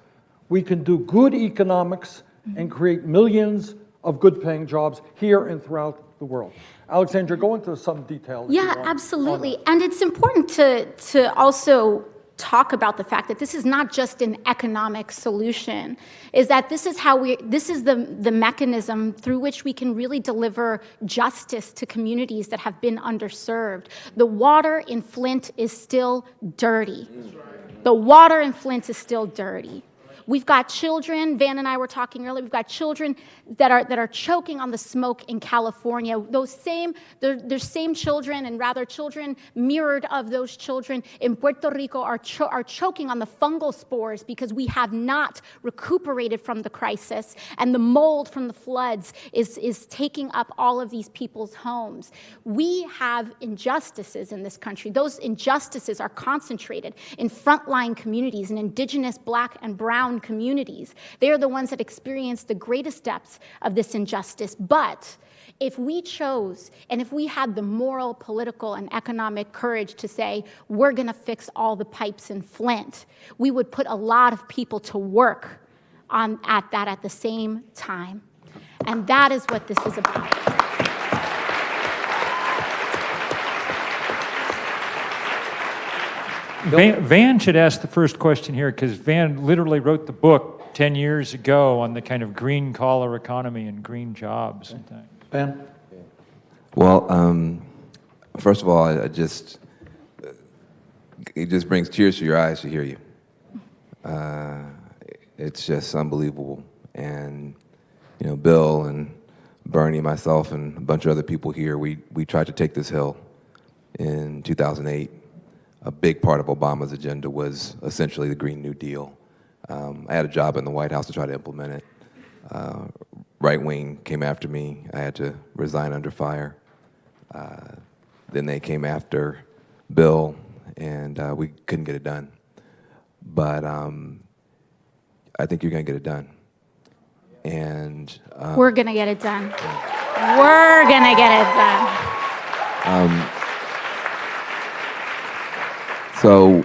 we can do good economics and create millions of good-paying jobs here and throughout the world. Alexandria, go into some detail. Yeah, absolutely. And it's important to also talk about the fact that this is not just an economic solution, is that this is the mechanism through which we can really deliver justice to communities that have been underserved. The water in Flint is still dirty. The water in Flint is still dirty. We've got children, Van and I were talking earlier, we've got children that are choking on the smoke in California. Those same children, and rather children mirrored of those children in Puerto Rico are choking on the fungal spores because we have not recuperated from the crisis, and the mold from the floods is taking up all of these people's homes. We have injustices in this country. Those injustices are concentrated in frontline communities, in indigenous, Black, and brown communities. They are the ones that experience the greatest depths of this injustice. But if we chose, and if we had the moral, political, and economic courage to say, we're going to fix all the pipes in Flint, we would put a lot of people to work at that at the same time. And that is what this is about. Van should ask the first question here, because Van literally wrote the book 10 years ago on the kind of green collar economy and green jobs and things. Van? Well, first of all, it just brings tears to your eyes to hear you. It's just unbelievable. And, Bill and Bernie, myself, and a bunch of other people here, we tried to take this hill in 2008. A big part of Obama's agenda was essentially the Green New Deal. I had a job in the White House to try to implement it. Right wing came after me. I had to resign under fire. Then they came after Bill, and we couldn't get it done. But I think you're going to get it done. And we're going to get it done. We're going to get it done. So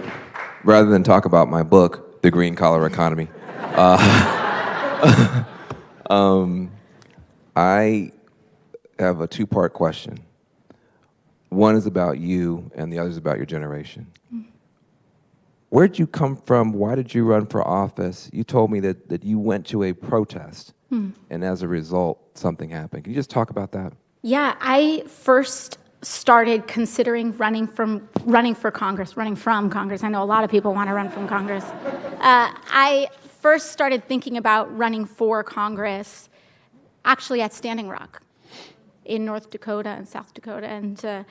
rather than talk about my book, The Green Collar Economy, I have a two-part question. One is about you, and the other is about your generation. Where'd you come from? Why did you run for office? You told me that you went to a protest, and as a result, something happened. Can you just talk about that? Yeah, I first started considering running from Congress. I know a lot of people want to run from Congress. I first started thinking about running for Congress actually at Standing Rock in North Dakota and South Dakota.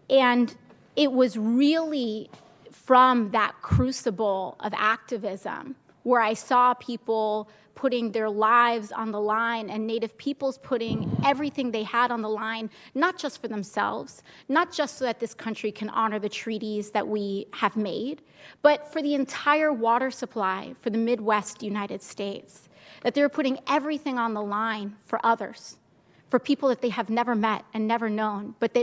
And it was really from that crucible of activism where I saw people putting their lives on the line and Native peoples putting everything they had on the line, not just for themselves, not just so that this country can honor the treaties that we have made, but for the entire water supply for the Midwest United States, that they're putting everything on the line for others, for people that they have never met and never known, but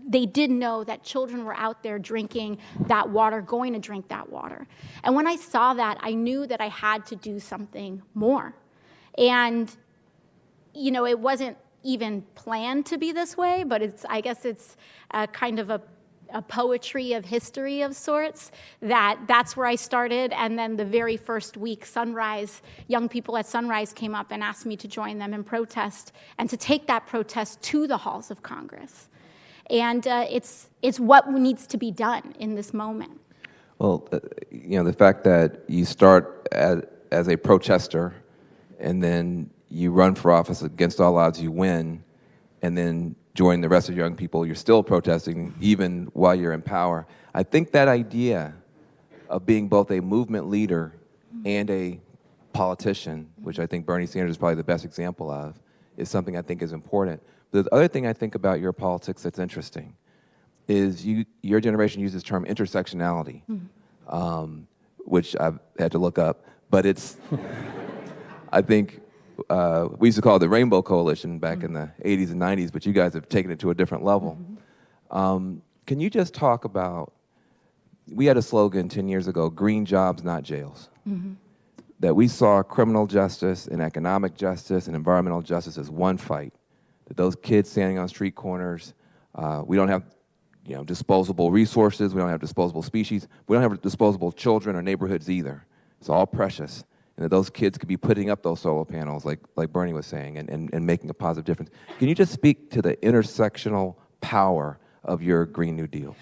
they did know that children were out there drinking that water, going to drink that water. And when I saw that, I knew that I had to do something more. And, it wasn't even planned to be this way, but I guess it's kind of a poetry of history of sorts, that's where I started. And then the very first week, Sunrise, young people at Sunrise came up and asked me to join them in protest and to take that protest to the halls of Congress. And it's what needs to be done in this moment. Well, the fact that you start as a protester and then you run for office against all odds, you win, and then join the rest of young people, you're still protesting even while you're in power. I think that idea of being both a movement leader and a politician, which I think Bernie Sanders is probably the best example of, is something I think is important. The other thing I think about your politics that's interesting is your generation uses the term intersectionality, which I've had to look up, but it's, I think, we used to call it the Rainbow Coalition back in the 80s and 90s, but you guys have taken it to a different level. Can you just talk about, we had a slogan 10 years ago, green jobs, not jails. That we saw criminal justice and economic justice and environmental justice as one fight. That those kids standing on street corners, we don't have disposable resources, we don't have disposable species, we don't have disposable children or neighborhoods either. It's all precious. And that those kids could be putting up those solar panels, like Bernie was saying, and making a positive difference. Can you just speak to the intersectional power of your Green New Deal?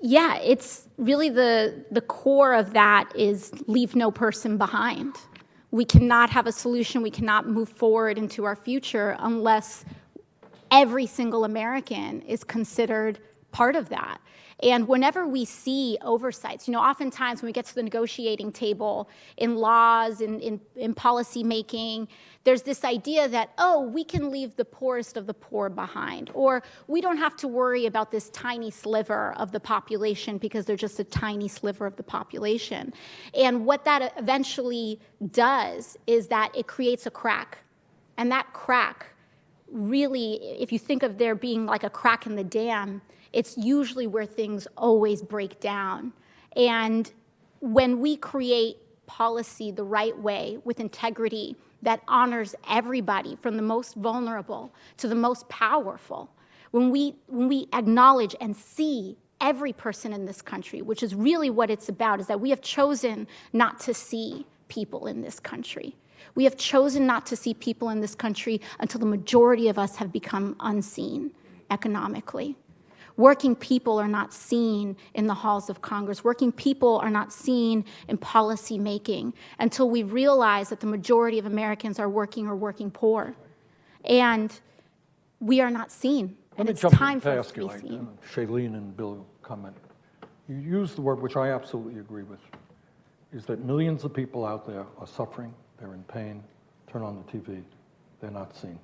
Yeah, it's really the core of that is leave no person behind. We cannot have a solution, we cannot move forward into our future unless every single American is considered part of that. And whenever we see oversights, oftentimes when we get to the negotiating table in laws, in policy making, there's this idea that, oh, we can leave the poorest of the poor behind, or we don't have to worry about this tiny sliver of the population because they're just a tiny sliver of the population. And what that eventually does is that it creates a crack. And that crack really, if you think of there being like a crack in the dam, it's usually where things always break down. And when we create policy the right way with integrity that honors everybody from the most vulnerable to the most powerful, when we acknowledge and see every person in this country, which is really what it's about, is that we have chosen not to see people in this country. We have chosen not to see people in this country until the majority of us have become unseen economically. Working people are not seen in the halls of Congress. Working people are not seen in policy making until we realize that the majority of Americans are working or working poor. And we are not seen. And it's time for us to be seen. Shailene and Bill comment. You use the word, which I absolutely agree with, is that millions of people out there are suffering, they're in pain, turn on the TV, they're not seen.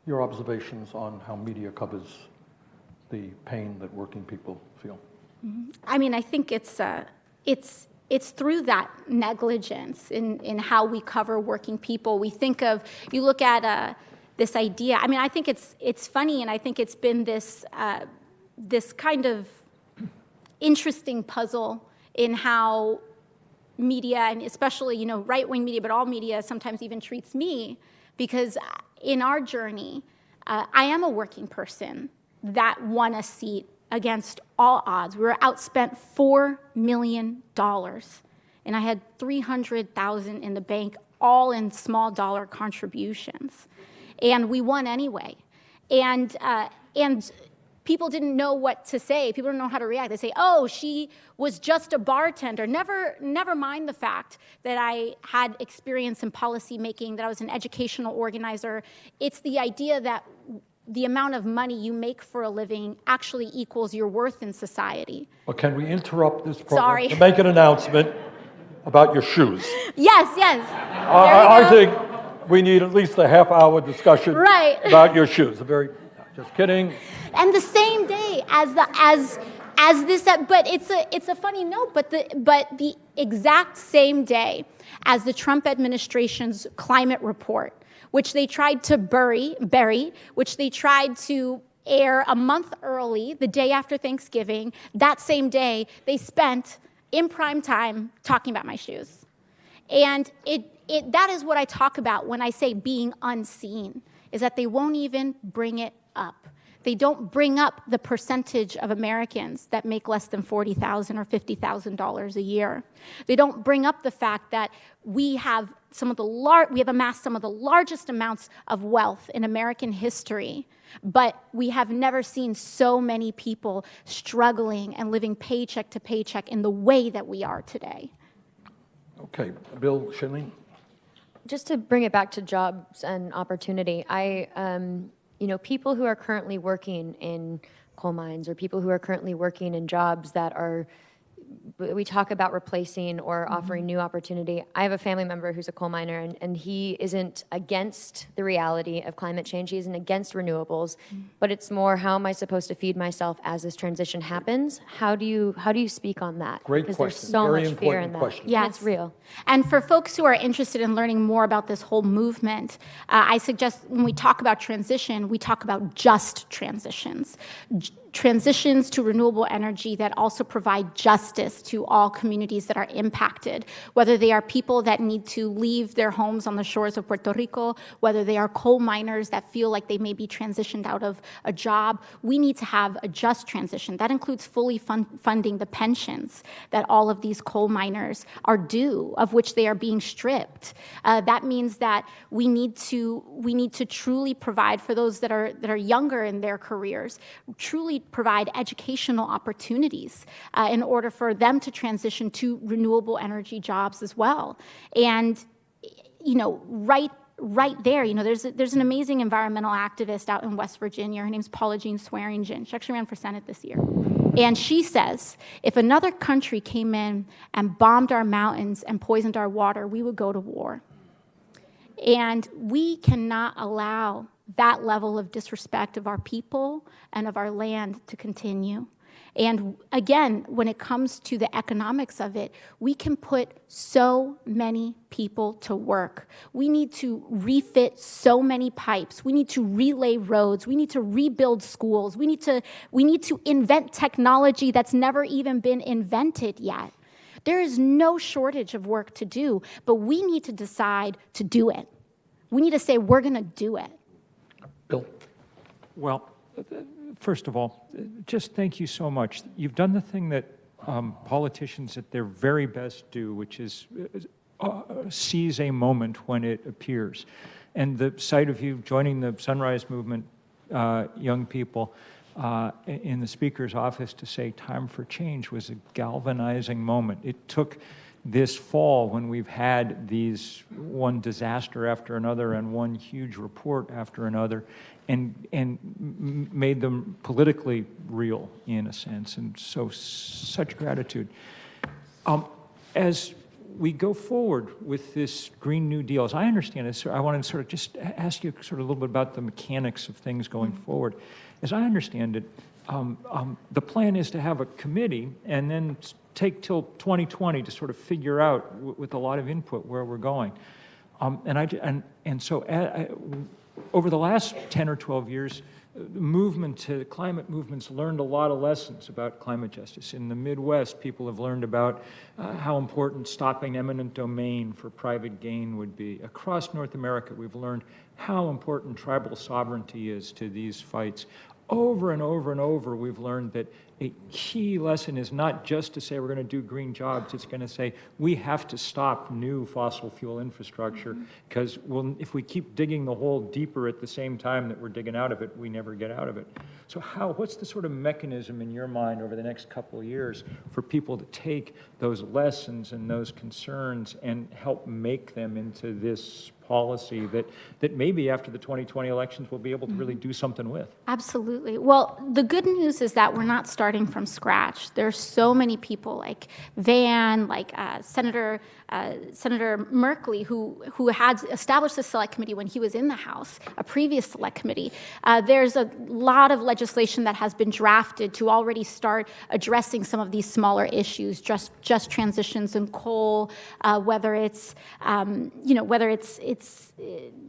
Your observations on how media covers the pain that working people feel? I mean, I think it's through that negligence in how we cover working people. We think of, you look at this idea. I mean, I think it's funny, and I think it's been this kind of interesting puzzle in how media, and especially right-wing media, but all media sometimes even treats me, because in our journey, I am a working person that won a seat against all odds. We were outspent $4 million, and I had $300,000 in the bank, all in small dollar contributions, and we won anyway. And people didn't know what to say. People didn't know how to react. They say, "Oh, she was just a bartender." Never mind the fact that I had experience in policy making, that I was an educational organizer. It's the idea that the amount of money you make for a living actually equals your worth in society. Well, can we interrupt this program to make an announcement about your shoes? Yes. I think we need at least a half-hour discussion about your shoes. Just kidding. And the same day as this, but it's a funny note. But the exact same day as the Trump administration's climate report, which they tried to bury, which they tried to air a month early, the day after Thanksgiving, that same day, they spent in prime time talking about my shoes. And that is what I talk about when I say being unseen, is that they won't even bring it up. They don't bring up the percentage of Americans that make less than $40,000 or $50,000 a year. They don't bring up the fact that we have amassed some of the largest amounts of wealth in American history, but we have never seen so many people struggling and living paycheck to paycheck in the way that we are today. Okay, Bill, Shailene? just to bring it back to jobs and opportunity, people who are currently working in coal mines or people who are currently working in jobs that are, we talk about replacing or offering new opportunity. I have a family member who's a coal miner, and he isn't against the reality of climate change. He isn't against renewables, but it's more, how am I supposed to feed myself as this transition happens? How do you speak on that? Great because question. There's so Very much fear important in that. question. Yes. It's real. And for folks who are interested in learning more about this whole movement, I suggest when we talk about transition, we talk about just transitions. Transitions to renewable energy that also provide justice to all communities that are impacted, whether they are people that need to leave their homes on the shores of Puerto Rico, whether they are coal miners that feel like they may be transitioned out of a job. We need to have a just transition. That includes fully funding the pensions that all of these coal miners are due, of which they are being stripped. That means that we need to truly provide for those that are younger in their careers, truly provide educational opportunities in order for them to transition to renewable energy jobs as well. And, right there, there's an amazing environmental activist out in West Virginia. Her name's Paula Jean Swearingen. She actually ran for Senate this year. And she says, if another country came in and bombed our mountains and poisoned our water, we would go to war. And we cannot allow that level of disrespect of our people and of our land to continue. And again, when it comes to the economics of it, we can put so many people to work. We need to refit so many pipes. We need to relay roads. We need to rebuild schools. We need to invent technology that's never even been invented yet. There is no shortage of work to do, but we need to decide to do it. We need to say, we're going to do it. Bill? Well, first of all, just thank you so much. You've done the thing that politicians at their very best do, which is seize a moment when it appears. And the sight of you joining the Sunrise Movement young people in the Speaker's office to say time for change was a galvanizing moment. It took this fall, when we've had these one disaster after another and one huge report after another, and made them politically real in a sense, and so such gratitude. As we go forward with this Green New Deal, as I understand it, I want to sort of just ask you sort of a little bit about the mechanics of things going forward. As I understand it, the plan is to have a committee and then take till 2020 to sort of figure out with a lot of input where we're going. So over the last 10 or 12 years, climate movements learned a lot of lessons about climate justice. In the Midwest, people have learned about how important stopping eminent domain for private gain would be. Across North America, we've learned how important tribal sovereignty is to these fights. Over and over and over, we've learned that a key lesson is not just to say we're going to do green jobs, it's going to say we have to stop new fossil fuel infrastructure, because if we keep digging the hole deeper at the same time that we're digging out of it, we never get out of it. So what's the sort of mechanism in your mind over the next couple of years for people to take those lessons and those concerns and help make them into this policy that maybe after the 2020 elections we'll be able to really do something with? Absolutely. Well, the good news is that we're not starting from scratch. There's so many people like Van, like Senator Merkley, who had established the Select Committee when he was in the House, a previous Select Committee. There's a lot of legislation that has been drafted to already start addressing some of these smaller issues, just transitions in coal, whether it's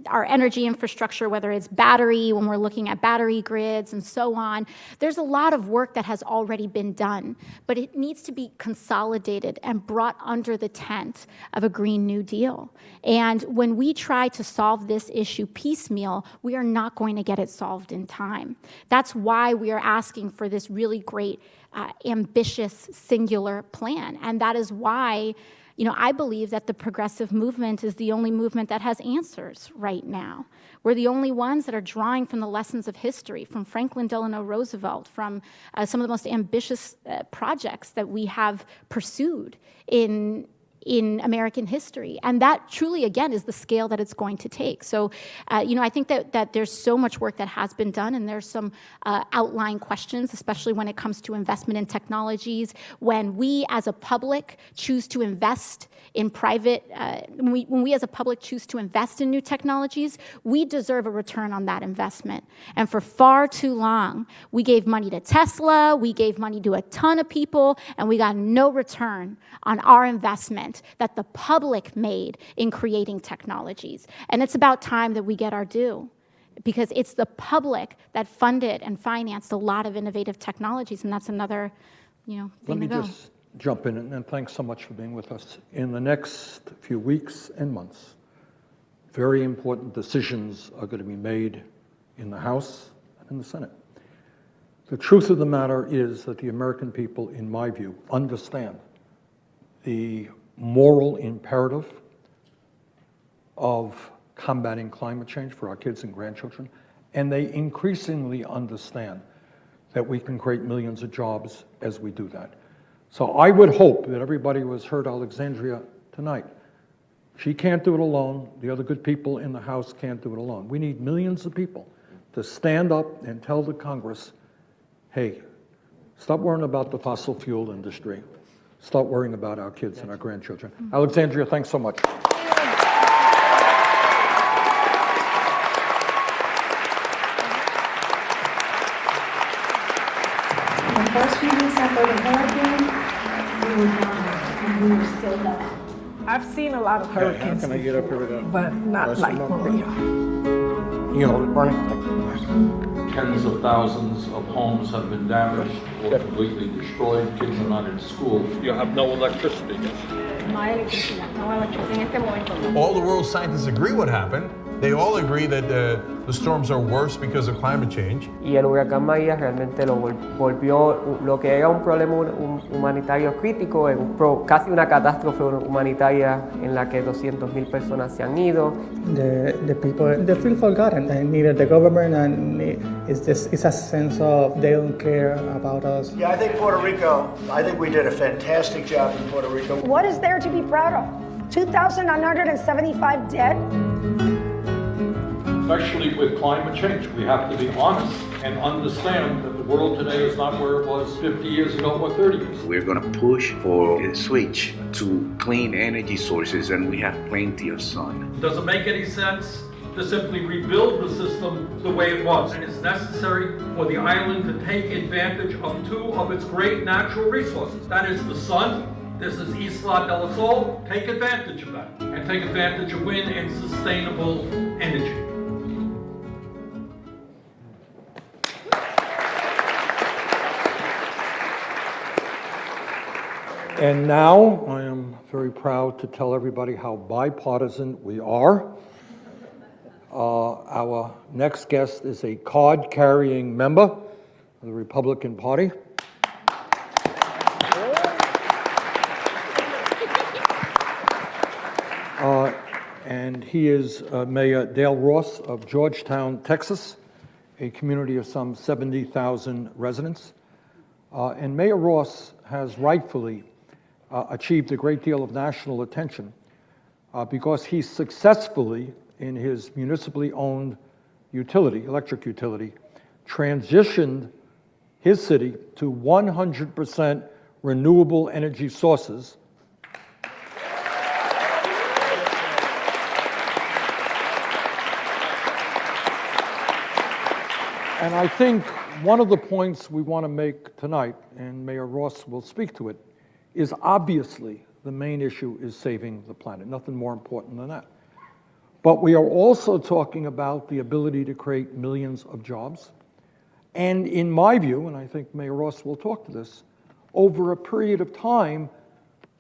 our energy infrastructure, whether it's battery, when we're looking at battery grids and so on. There's a lot of work that has already been done, but it needs to be consolidated and brought under the tent of a Green New Deal. And when we try to solve this issue piecemeal, we are not going to get it solved in time. That's why we are asking for this really great, ambitious, singular plan. And that is why I believe that the progressive movement is the only movement that has answers right now. We're the only ones that are drawing from the lessons of history, from Franklin Delano Roosevelt, from some of the most ambitious projects that we have pursued in in American history. And that truly, again, is the scale that it's going to take. So, I think that there's so much work that has been done, and there's some outlying questions, especially when it comes to investment in technologies. When we as a public choose to invest in private, when we as a public choose to invest in new technologies, we deserve a return on that investment. And for far too long, we gave money to Tesla, we gave money to a ton of people, and we got no return on our investment that the public made in creating technologies. And it's about time that we get our due, because it's the public that funded and financed a lot of innovative technologies, and that's another, thing Let me to go. just jump in, and thanks so much for being with us. In the next few weeks and months, very important decisions are going to be made in the House and in the Senate. The truth of the matter is that the American people, in my view, understand the moral imperative of combating climate change for our kids and grandchildren, and they increasingly understand that we can create millions of jobs as we do that. So I would hope that everybody who has heard Alexandria tonight, she can't do it alone, the other good people in the House can't do it alone. We need millions of people to stand up and tell the Congress, hey, stop worrying about the fossil fuel industry. Start worrying about our kids and our grandchildren. Alexandria, thanks so much. The first few weeks after the hurricane, we were down and we were still down. I've seen a lot of hurricanes, how can I get up here without but not like Maria. You hold it, Barney? Tens of thousands of homes have been damaged or completely destroyed. Kids are not in school. You have no electricity. All the world scientists agree what happened. They all agree that the storms are worse because of climate change. Y el huracán María realmente lo volvió lo que era un problema humanitario crítico en casi una catástrofe humanitaria en la que 200,000 personas se han ido. The people, they feel forgotten, and neither the government and it's a sense of they don't care about us. Yeah, I think Puerto Rico, I think we did a fantastic job in Puerto Rico. What is there to be proud of? 2,975 dead? Especially with climate change, we have to be honest and understand that the world today is not where it was 50 years ago or 30 years ago. We're going to push for a switch to clean energy sources, and we have plenty of sun. Does it make any sense to simply rebuild the system the way it was? And it's necessary for the island to take advantage of two of its great natural resources. That is the sun. This is Isla del Sol. Take advantage of that, and take advantage of wind and sustainable energy. And now I am very proud to tell everybody how bipartisan we are. Our next guest is a card-carrying member of the Republican Party. And he is Mayor Dale Ross of Georgetown, Texas, a community of some 70,000 residents. And Mayor Ross has rightfully achieved a great deal of national attention because he successfully, in his municipally owned utility, electric utility, transitioned his city to 100% renewable energy sources. And I think one of the points we want to make tonight, and Mayor Ross will speak to it, is obviously the main issue is saving the planet. Nothing more important than that. But we are also talking about the ability to create millions of jobs. And in my view, and I think Mayor Ross will talk to this, over a period of time,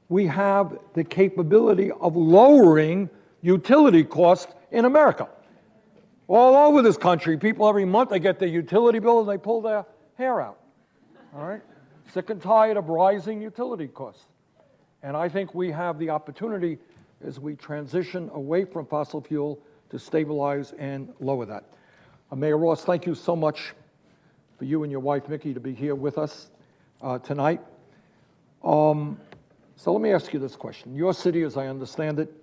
we have the capability of lowering utility costs in America. All over this country, people every month, they get their utility bill and they pull their hair out, all right? Sick and tired of rising utility costs. And I think we have the opportunity as we transition away from fossil fuel to stabilize and lower that. Mayor Ross, thank you so much for you and your wife, Mickey, to be here with us tonight. So let me ask you this question. Your city, as I understand it,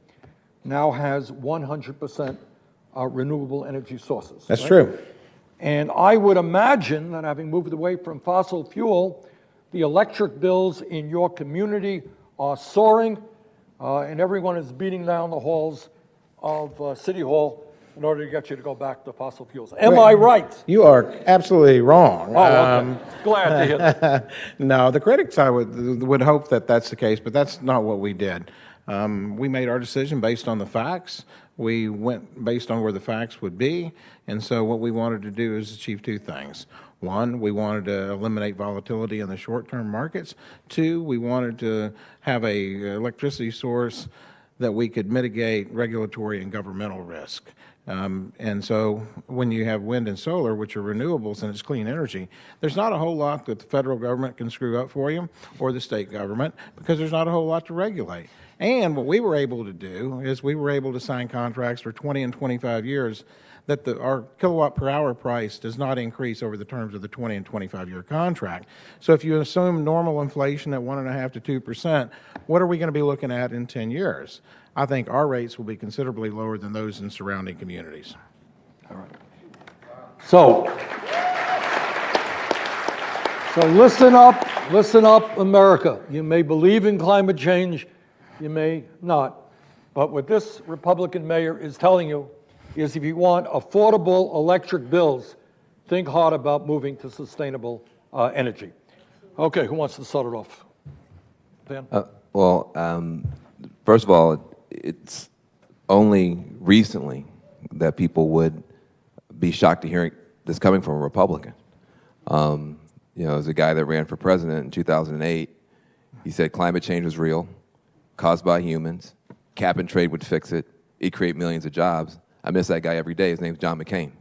now has 100% renewable energy sources. That's right? true. And I would imagine that having moved away from fossil fuel, the electric bills in your community are soaring, and everyone is beating down the halls of City Hall in order to get you to go back to fossil fuels. Am I right? You are absolutely wrong. Oh, okay. Glad to hear that. No, the critics, I would hope that that's the case, but that's not what we did. We made our decision based on the facts. We went based on where the facts would be, and so what we wanted to do is achieve two things. One, we wanted to eliminate volatility in the short-term markets. Two, we wanted to have a electricity source that we could mitigate regulatory and governmental risk. And so when you have wind and solar, which are renewables and it's clean energy, there's not a whole lot that the federal government can screw up for you or the state government because there's not a whole lot to regulate. And what we were able to do is we were able to sign contracts for 20 and 25 years that our kilowatt per hour price does not increase over the terms of the 20 and 25-year contract. So if you assume normal inflation at 1.5% to 2%, what are we going to be looking at in 10 years? I think our rates will be considerably lower than those in surrounding communities. All right. So listen up, America. You may believe in climate change, you may not. But what this Republican mayor is telling you is if you want affordable electric bills, think hard about moving to sustainable energy. Okay, who wants to start it off? Dan? First of all, it's only recently that people would be shocked to hear this coming from a Republican. As a guy that ran for president in 2008, he said climate change was real, caused by humans, cap and trade would fix it, it'd create millions of jobs. I miss that guy every day. His name's John McCain.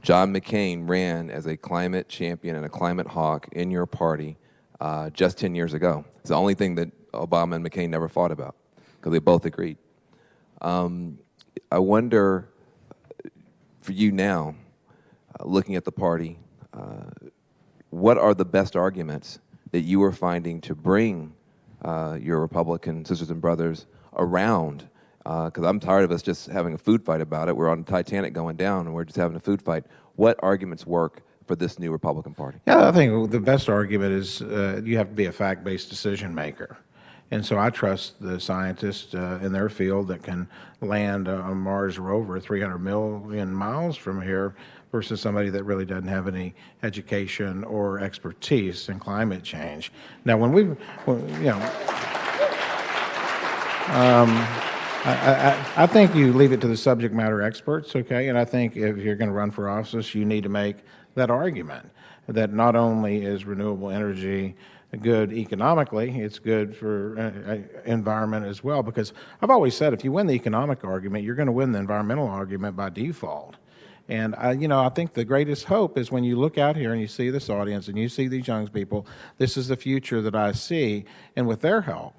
John McCain ran as a climate champion and a climate hawk in your party just 10 years ago. It's the only thing that Obama and McCain never fought about because they both agreed. I wonder, for you now, looking at the party, what are the best arguments that you are finding to bring your Republican sisters and brothers around? Because I'm tired of us just having a food fight about it. We're on Titanic going down, and we're just having a food fight. What arguments work for this new Republican Party? Yeah, I think the best argument is you have to be a fact-based decision maker. And so I trust the scientists in their field that can land a Mars rover 300 million miles from here versus somebody that really doesn't have any education or expertise in climate change. Now, I think you leave it to the subject matter experts, okay? And I think if you're going to run for office, you need to make that argument that not only is renewable energy good economically, it's good for environment as well. Because I've always said if you win the economic argument, you're going to win the environmental argument by default. And I think the greatest hope is when you look out here and you see this audience and you see these young people, this is the future that I see, and with their help,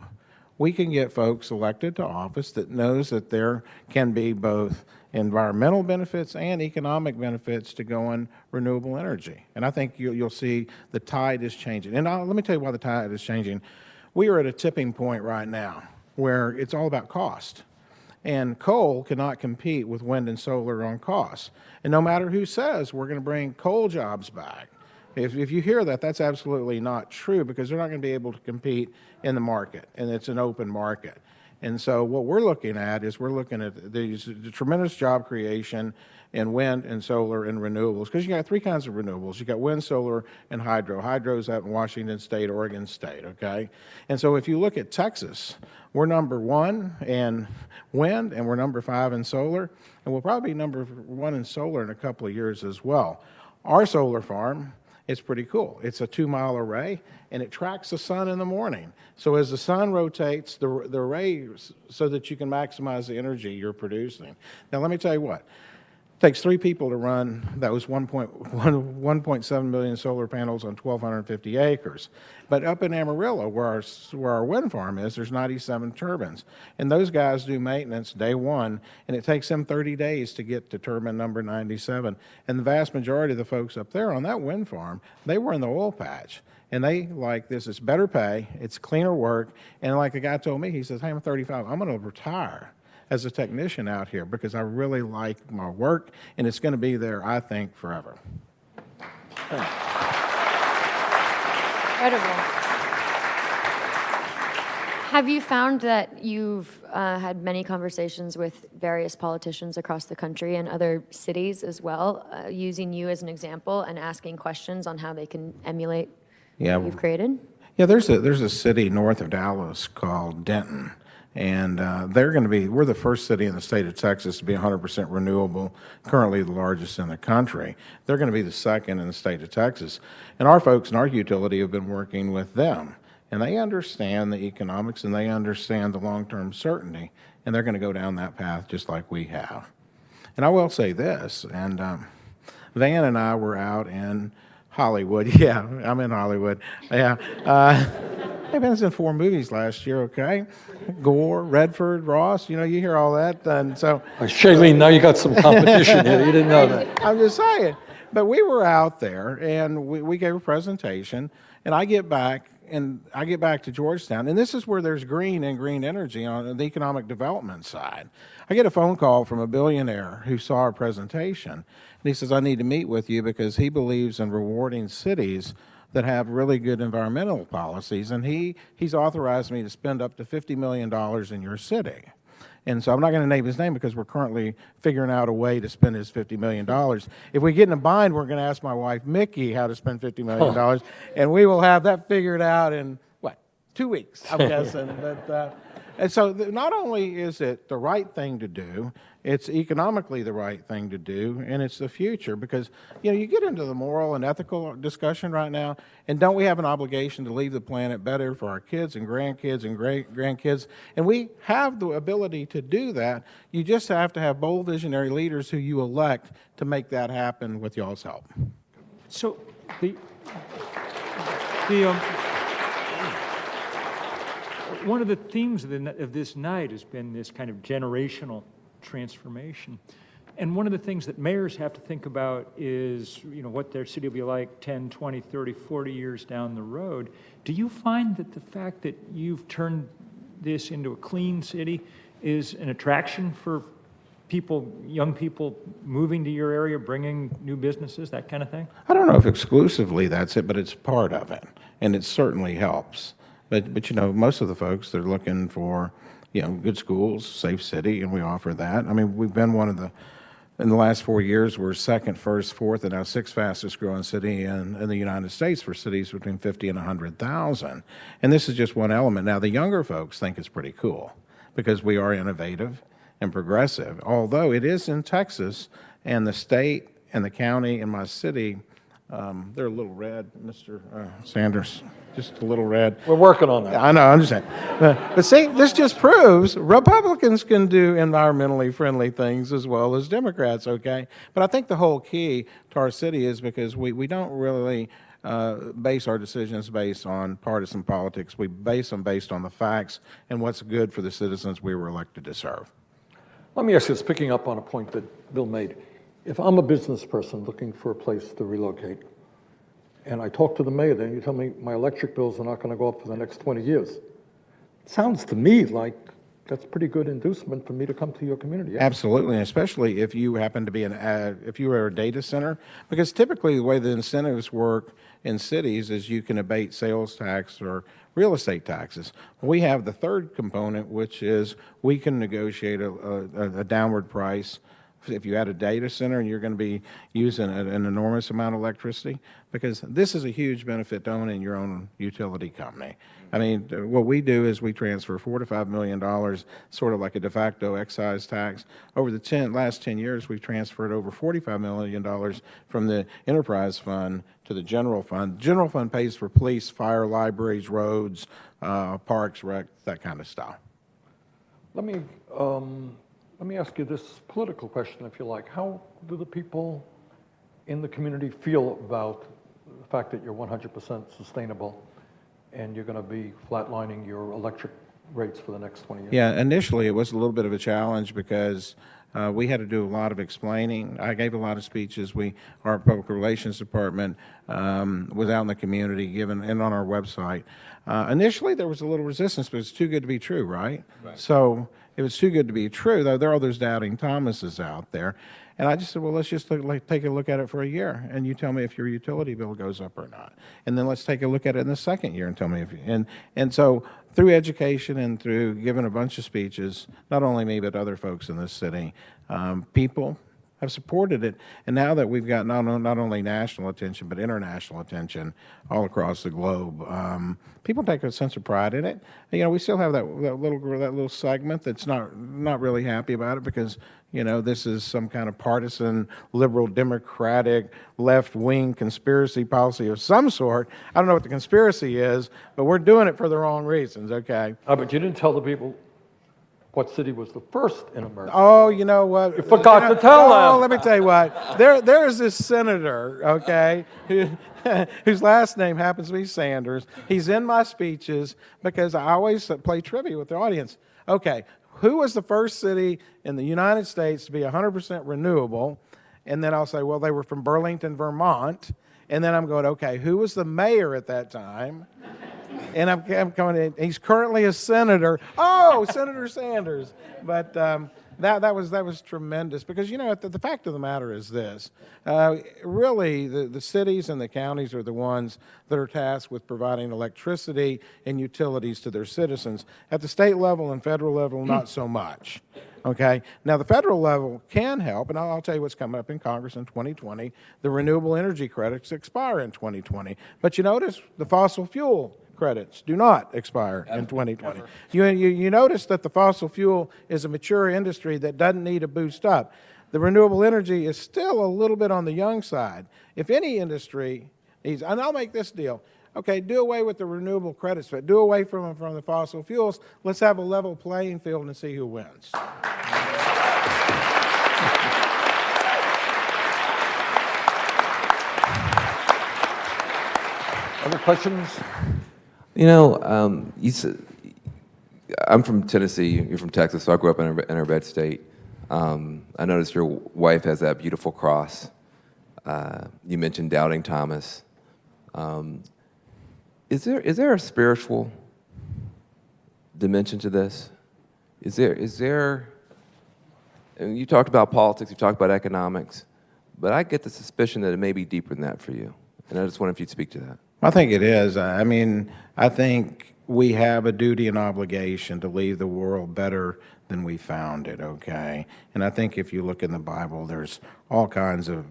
we can get folks elected to office that knows that there can be both environmental benefits and economic benefits to going renewable energy. And I think you'll see the tide is changing. And let me tell you why the tide is changing. We are at a tipping point right now where it's all about cost. And coal cannot compete with wind and solar on cost. And no matter who says we're going to bring coal jobs back, if you hear that, that's absolutely not true because they're not going to be able to compete in the market, and it's an open market. And so what we're looking at is we're looking at the tremendous job creation in wind and solar and renewables, because you got three kinds of renewables. You got wind, solar, and hydro. Hydro's out in Washington State, Oregon State, okay? And so if you look at Texas, we're #1 in wind, and we're #5 in solar, and we'll probably be #1 in solar in a couple of years as well. Our solar farm, it's pretty cool. It's a 2-mile array, and it tracks the sun in the morning. So as the sun rotates, the array so that you can maximize the energy you're producing. Now, let me tell you what. Takes 3 people to run those 1.7 million solar panels on 1,250 acres. But up in Amarillo, where our wind farm is, there's 97 turbines. And those guys do maintenance day one, and it takes them 30 days to get to turbine number 97. And the vast majority of the folks up there on that wind farm, they were in the oil patch. And they like this. It's better pay, it's cleaner work. And like a guy told me, he says, hey, I'm 35, I'm going to retire as a technician out here because I really like my work, and it's going to be there, I think, forever. Incredible. Have you found that you've had many conversations with various politicians across the country and other cities as well, using you as an example and asking questions on how they can emulate what you've created? Yeah, there's a city north of Dallas called Denton. And we're the first city in the state of Texas to be 100% renewable, currently the largest in the country. They're going to be the second in the state of Texas. And our folks in our utility have been working with them. And they understand the economics and they understand the long-term certainty. And they're going to go down that path just like we have. And I will say this, and Van and I were out in Hollywood. Yeah, I'm in Hollywood. Yeah. I've been in 4 movies last year, okay? Gore, Redford, Ross, you hear all that. And so, Shailene, now you got some competition here. You didn't know that. I'm just saying. But we were out there, and we gave a presentation, and I get back to Georgetown, and this is where there's green and green energy on the economic development side. I get a phone call from a billionaire who saw our presentation, and he says, I need to meet with you because he believes in rewarding cities that have really good environmental policies, and he's authorized me to spend up to $50 million in your city. And so I'm not going to name his name because we're currently figuring out a way to spend his $50 million. If we get in a bind, we're going to ask my wife, Mickey, how to spend $50 million, and we will have that figured out in, 2 weeks, I'm guessing. And so not only is it the right thing to do, it's economically the right thing to do, and it's the future because, you get into the moral and ethical discussion right now, and don't we have an obligation to leave the planet better for our kids and grandkids and great-grandkids? And we have the ability to do that. You just have to have bold visionary leaders who you elect to make that happen with y'all's help. So one of the themes of this night has been this kind of generational transformation. And one of the things that mayors have to think about is, what their city will be like 10, 20, 30, 40 years down the road. Do you find that the fact that you've turned this into a clean city is an attraction for people, young people moving to your area, bringing new businesses, that kind of thing? I don't know if exclusively that's it, but it's part of it, and it certainly helps. But most of the folks, they're looking for, good schools, safe city, and we offer that. I mean, we've been in the last 4 years, we're second, first, fourth, and now 6th fastest growing city in the United States for cities between 50 and 100,000. And this is just one element. Now, the younger folks think it's pretty cool because we are innovative and progressive, although it is in Texas, and the state and the county and my city, they're a little red, Mr. Sanders, just a little red. We're working on that. I know, I understand. But see, this just proves Republicans can do environmentally friendly things as well as Democrats, okay? But I think the whole key to our city is because we don't really base our decisions based on partisan politics. We base them based on the facts and what's good for the citizens we were elected to serve. Let me ask you this, picking up on a point that Bill made. If I'm a business person looking for a place to relocate, and I talk to the mayor, then you tell me my electric bills are not going to go up for the next 20 years. It sounds to me like that's pretty good inducement for me to come to your community. Yeah? Absolutely, and especially if you happen to be if you are a data center, because typically the way the incentives work in cities is you can abate sales tax or real estate taxes. We have the third component, which is we can negotiate a downward price if you add a data center and you're going to be using an enormous amount of electricity, because this is a huge benefit to owning your own utility company. I mean, what we do is we transfer $4 to $5 million, sort of like a de facto excise tax. Over the last 10 years, we've transferred over $45 million from the enterprise fund to the general fund. The general fund pays for police, fire, libraries, roads, parks, rec, that kind of stuff. Let me Let me ask you this political question, if you like. How do the people in the community feel about the fact that you're 100% sustainable and you're going to be flatlining your electric rates for the next 20 years? Yeah, initially it was a little bit of a challenge because we had to do a lot of explaining. I gave a lot of speeches. Our public relations department was out in the community and on our website. Initially there was a little resistance, but it's too good to be true, right? So it was too good to be true, though there are those doubting Thomases out there. And I just said, well, let's just take a look at it for a year, and you tell me if your utility bill goes up or not. And then let's take a look at it in the second year and tell me if and so through education and through giving a bunch of speeches, not only me but other folks in this city, people have supported it. And now that we've got not only national attention but international attention all across the globe, people take a sense of pride in it. You know, we still have that little segment that's not really happy about it because, you know, this is some kind of partisan, liberal, democratic, left-wing conspiracy policy of some sort. I don't know what the conspiracy is, but we're doing it for the wrong reasons, okay? But you didn't tell the people what city was the first in America. Oh, you know what? You forgot to tell them. Oh, let me tell you what. There is this senator, okay, whose last name happens to be Sanders. He's in my speeches because I always play trivia with the audience. Okay, who was the first city in the United States to be 100% renewable? And then I'll say, well, they were from Burlington, Vermont. And then I'm going, okay, who was the mayor at that time? And I'm coming in. He's currently a senator. Oh, Senator Sanders. But that was tremendous because, you know, the fact of the matter is this. Really, the cities and the counties are the ones that are tasked with providing electricity and utilities to their citizens. At the state level and federal level, not so much. Okay? Now, the federal level can help, and I'll tell you what's coming up in Congress in 2020. The renewable energy credits expire in 2020. But you notice the fossil fuel credits do not expire in 2020. You notice that the fossil fuel is a mature industry that doesn't need a boost up. The renewable energy is still a little bit on the young side. If any industry needs, and I'll make this deal, okay, do away with the renewable credits, but do away from the fossil fuels. Let's have a level playing field and see who wins. Other questions? You know, I'm from Tennessee. You're from Texas, so I grew up in a red state. I noticed your wife has that beautiful cross. You mentioned doubting Thomas. Is there a spiritual dimension to this? Is there? And you talked about politics. You talked about economics, but I get the suspicion that it may be deeper than that for you. And I just wonder if you'd speak to that. I think it is. I mean, I think we have a duty and obligation to leave the world better than we found it, okay? And I think if you look in the Bible, there's all kinds of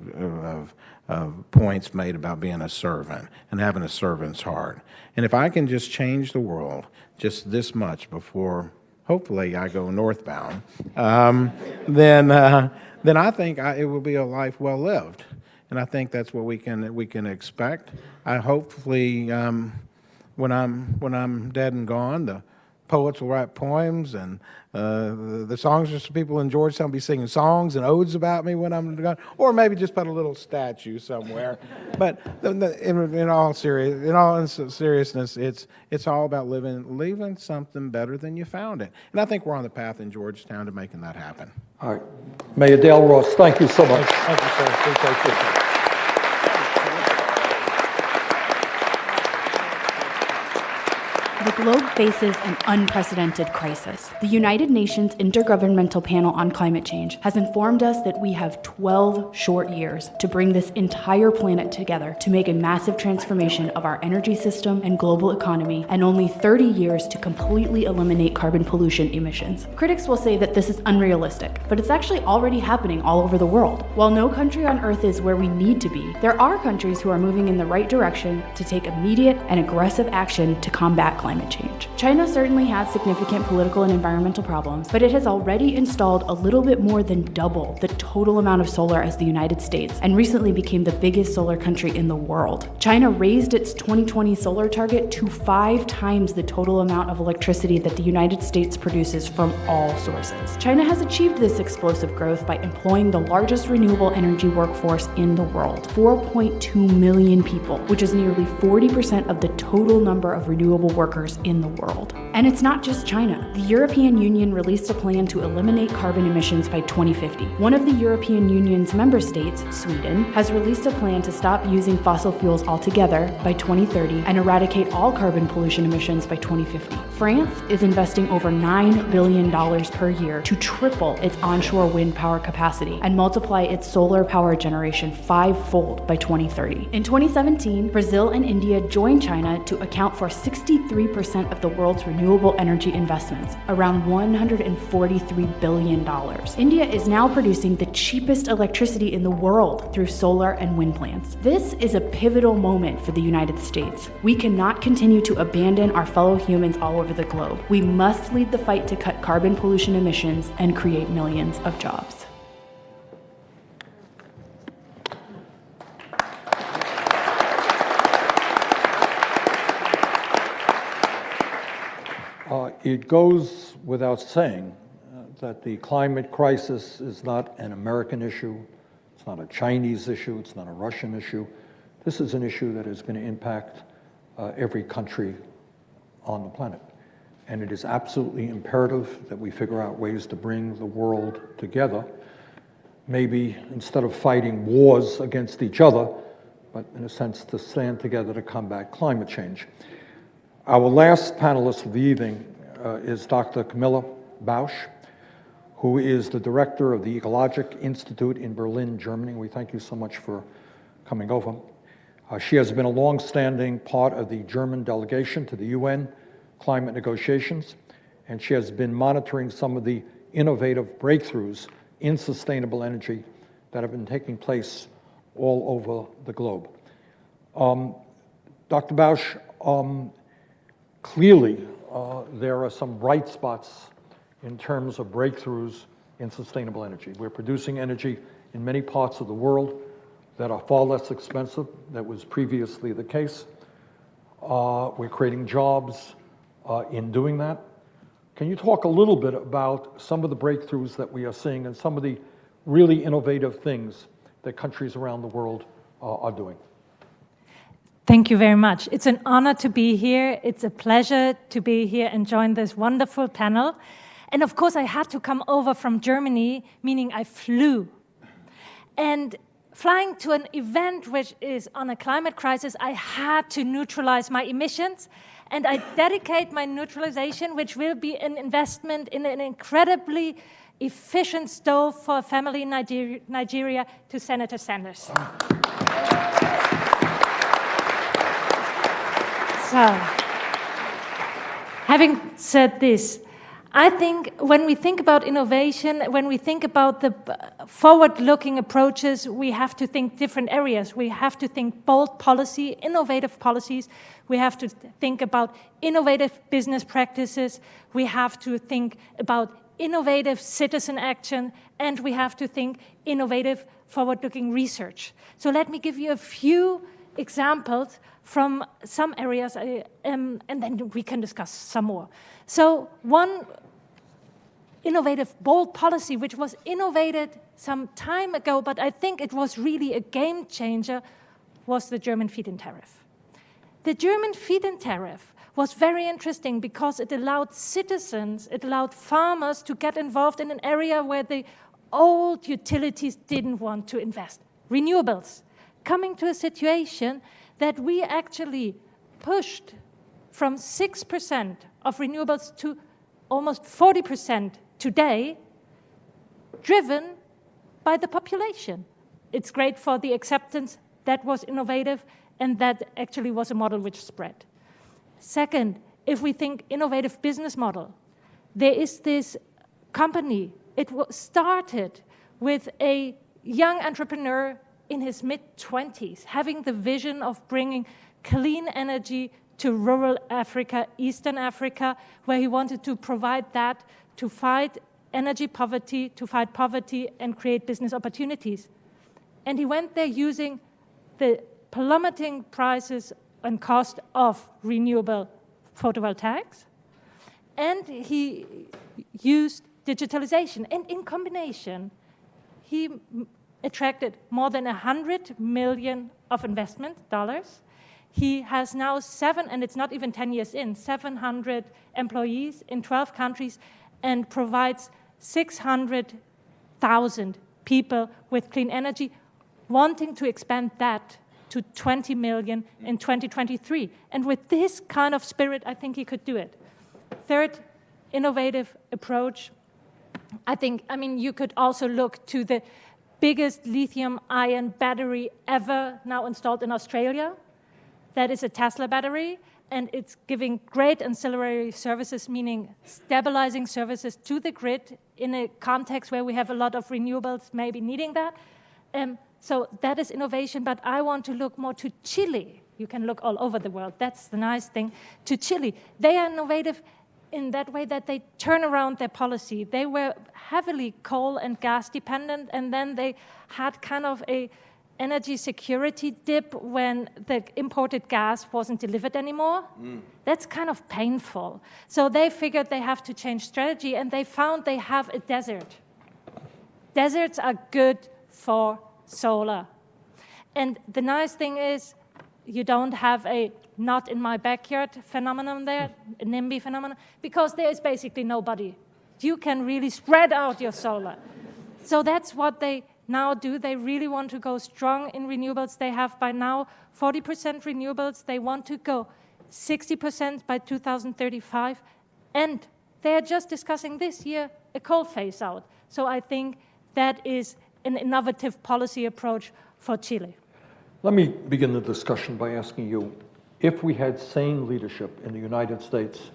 points made about being a servant and having a servant's heart. And if I can just change the world just this much before, hopefully, I go northbound, then I think it will be a life well lived. And I think that's what we can expect. I hopefully, when I'm dead and gone, the poets will write poems, and the songsters people in Georgetown will be singing songs and odes about me when I'm gone, or maybe just put a little statue somewhere. But in all seriousness, it's all about leaving something better than you found it. And I think we're on the path in Georgetown to making that happen. All right. Mayor Dale Ross, thank you so much. Thank you, sir. Appreciate it. The globe faces an unprecedented crisis. The United Nations Intergovernmental Panel on Climate Change has informed us that we have 12 short years to bring this entire planet together to make a massive transformation of our energy system and global economy, and only 30 years to completely eliminate carbon pollution emissions. Critics will say that this is unrealistic, but it's actually already happening all over the world. While no country on Earth is where we need to be, there are countries who are moving in the right direction to take immediate and aggressive action to combat climate climate change. China certainly has significant political and environmental problems, but it has already installed a little bit more than double the total amount of solar as the United States, and recently became the biggest solar country in the world. China raised its 2020 solar target to 5 times the total amount of electricity that the United States produces from all sources. China has achieved this explosive growth by employing the largest renewable energy workforce in the world, 4.2 million people, which is nearly 40% of the total number of renewable workers in the world. And it's not just China. The European Union released a plan to eliminate carbon emissions by 2050. One of the European Union's member states, Sweden, has released a plan to stop using fossil fuels altogether by 2030 and eradicate all carbon pollution emissions by 2050. France is investing over $9 billion per year to triple its onshore wind power capacity and multiply its solar power generation 5-fold by 2030. In 2017, Brazil and India joined China to account for 63% of the world's renewable energy investments, around $143 billion. India is now producing the cheapest electricity in the world through solar and wind plants. This is a pivotal moment for the United States. We cannot continue to abandon our fellow humans all over the globe. We must lead the fight to cut carbon pollution emissions and create millions of jobs. It goes without saying that the climate crisis is not an American issue, it's not a Chinese issue, it's not a Russian issue. This is an issue that is going to impact every country on the planet. And it is absolutely imperative that we figure out ways to bring the world together, maybe instead of fighting wars against each other, but in a sense to stand together to combat climate change. Our last panelist of the evening is Dr. Camilla Bausch, who is the director of the Ecologic Institute in Berlin, Germany. We thank you so much for coming over. She has been a long-standing part of the German delegation to the UN climate negotiations, and she has been monitoring some of the innovative breakthroughs in sustainable energy that have been taking place all over the globe. Dr. Bausch, clearly there are some bright spots in terms of breakthroughs in sustainable energy. We're producing energy in many parts of the world that are far less expensive than was previously the case. We're creating jobs in doing that. Can you talk a little bit about some of the breakthroughs that we are seeing and some of the really innovative things that countries around the world are doing? Thank you very much. It's an honor to be here. It's a pleasure to be here and join this wonderful panel. And of course, I had to come over from Germany, meaning I flew. And flying to an event which is on a climate crisis, I had to neutralize my emissions. And I dedicate my neutralization, which will be an investment in an incredibly efficient stove for a family in Nigeria, to Senator Sanders. So, having said this, I think when we think about innovation, when we think about the forward-looking approaches, we have to think different areas. We have to think bold policy, innovative policies. We have to think about innovative business practices. We have to think about innovative citizen action, and we have to think innovative forward-looking research. So let me give you a few examples from some areas, and then we can discuss some more. So one innovative, bold policy, which was innovated some time ago, but I think it was really a game changer, was the German feed-in tariff. The German feed-in tariff was very interesting because it allowed citizens, it allowed farmers to get involved in an area where the old utilities didn't want to invest. Renewables, coming to a situation that we actually pushed from 6% of renewables to almost 40% today, driven by the population. It's great for the acceptance. That was innovative, and that actually was a model which spread. Second, if we think innovative business model, there is this company. It started with a young entrepreneur in his mid-20s, having the vision of bringing clean energy to rural Africa, Eastern Africa, where he wanted to provide that to fight energy poverty, to fight poverty and create business opportunities. And he went there using the plummeting prices and cost of renewable photovoltaics, and he used digitalization. And in combination, he attracted more than $100 million of investment dollars. He has now and it's not even 10 years in, 700 employees in 12 countries and provides 600,000 people with clean energy, wanting to expand that to 20 million in 2023. And with this kind of spirit, I think he could do it. Third, innovative approach. I mean, you could also look to the biggest lithium-ion battery ever now installed in Australia. That is a Tesla battery, and it's giving great ancillary services, meaning stabilizing services to the grid in a context where we have a lot of renewables maybe needing that. So that is innovation, but I want to look more to Chile. You can look all over the world. That's the nice thing. To Chile, they are innovative in that way that they turn around their policy. They were heavily coal and gas dependent, and then they had kind of a energy security dip when the imported gas wasn't delivered anymore. That's kind of painful. So they figured they have to change strategy, and they found they have a desert. Deserts are good for solar. And the nice thing is you don't have a not in my backyard phenomenon there, a NIMBY phenomenon, because there is basically nobody. You can really spread out your solar. So that's what they now do. They really want to go strong in renewables. They have by now 40% renewables. They want to go 60% by 2035. And they are just discussing this year a coal phase out. So I think that is an innovative policy approach for Chile. Let me begin the discussion by asking you, if we had sane leadership in the United States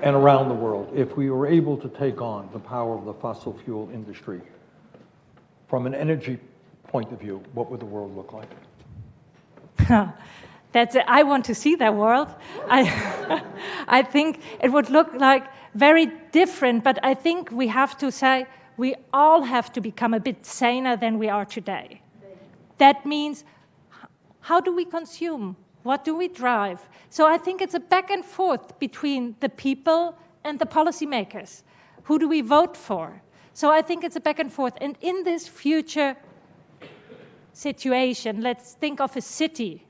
and around the world, if we were able to take on the power of the fossil fuel industry, from an energy point of view, what would the world look like? I want to see that world. I think it would look like very different, but I think we have to say we all have to become a bit saner than we are today. That means, how do we consume? What do we drive? So I think it's a back and forth between the people and the policymakers. Who do we vote for? So I think it's a back and forth. And in this future situation, let's think of a city,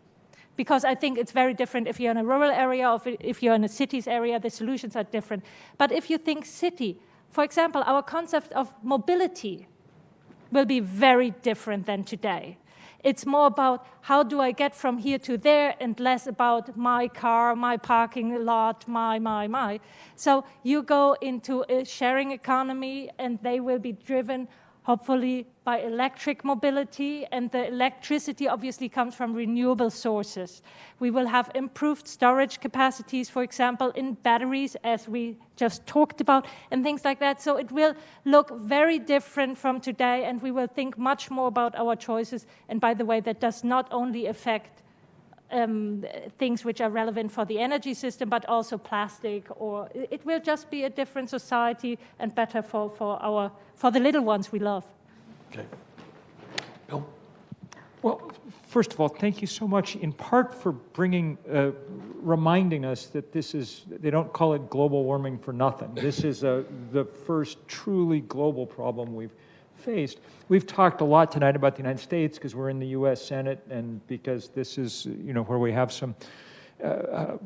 because I think it's very different if you're in a rural area or if you're in a cities area, the solutions are different. But if you think city, for example, our concept of mobility will be very different than today. It's more about how do I get from here to there and less about my car, my parking lot, my. So you go into a sharing economy and they will be driven hopefully by electric mobility, and the electricity obviously comes from renewable sources. We will have improved storage capacities, for example, in batteries, as we just talked about, and things like that. So it will look very different from today, and we will think much more about our choices. And by the way, that does not only affect things which are relevant for the energy system, but also plastic, or it will just be a different society and better for the little ones we love. Okay. Bill? Well, first of all, thank you so much, in part for reminding us that they don't call it global warming for nothing. This is the first truly global problem we've faced. We've talked a lot tonight about the United States because we're in the U.S. Senate and because this is, where we have some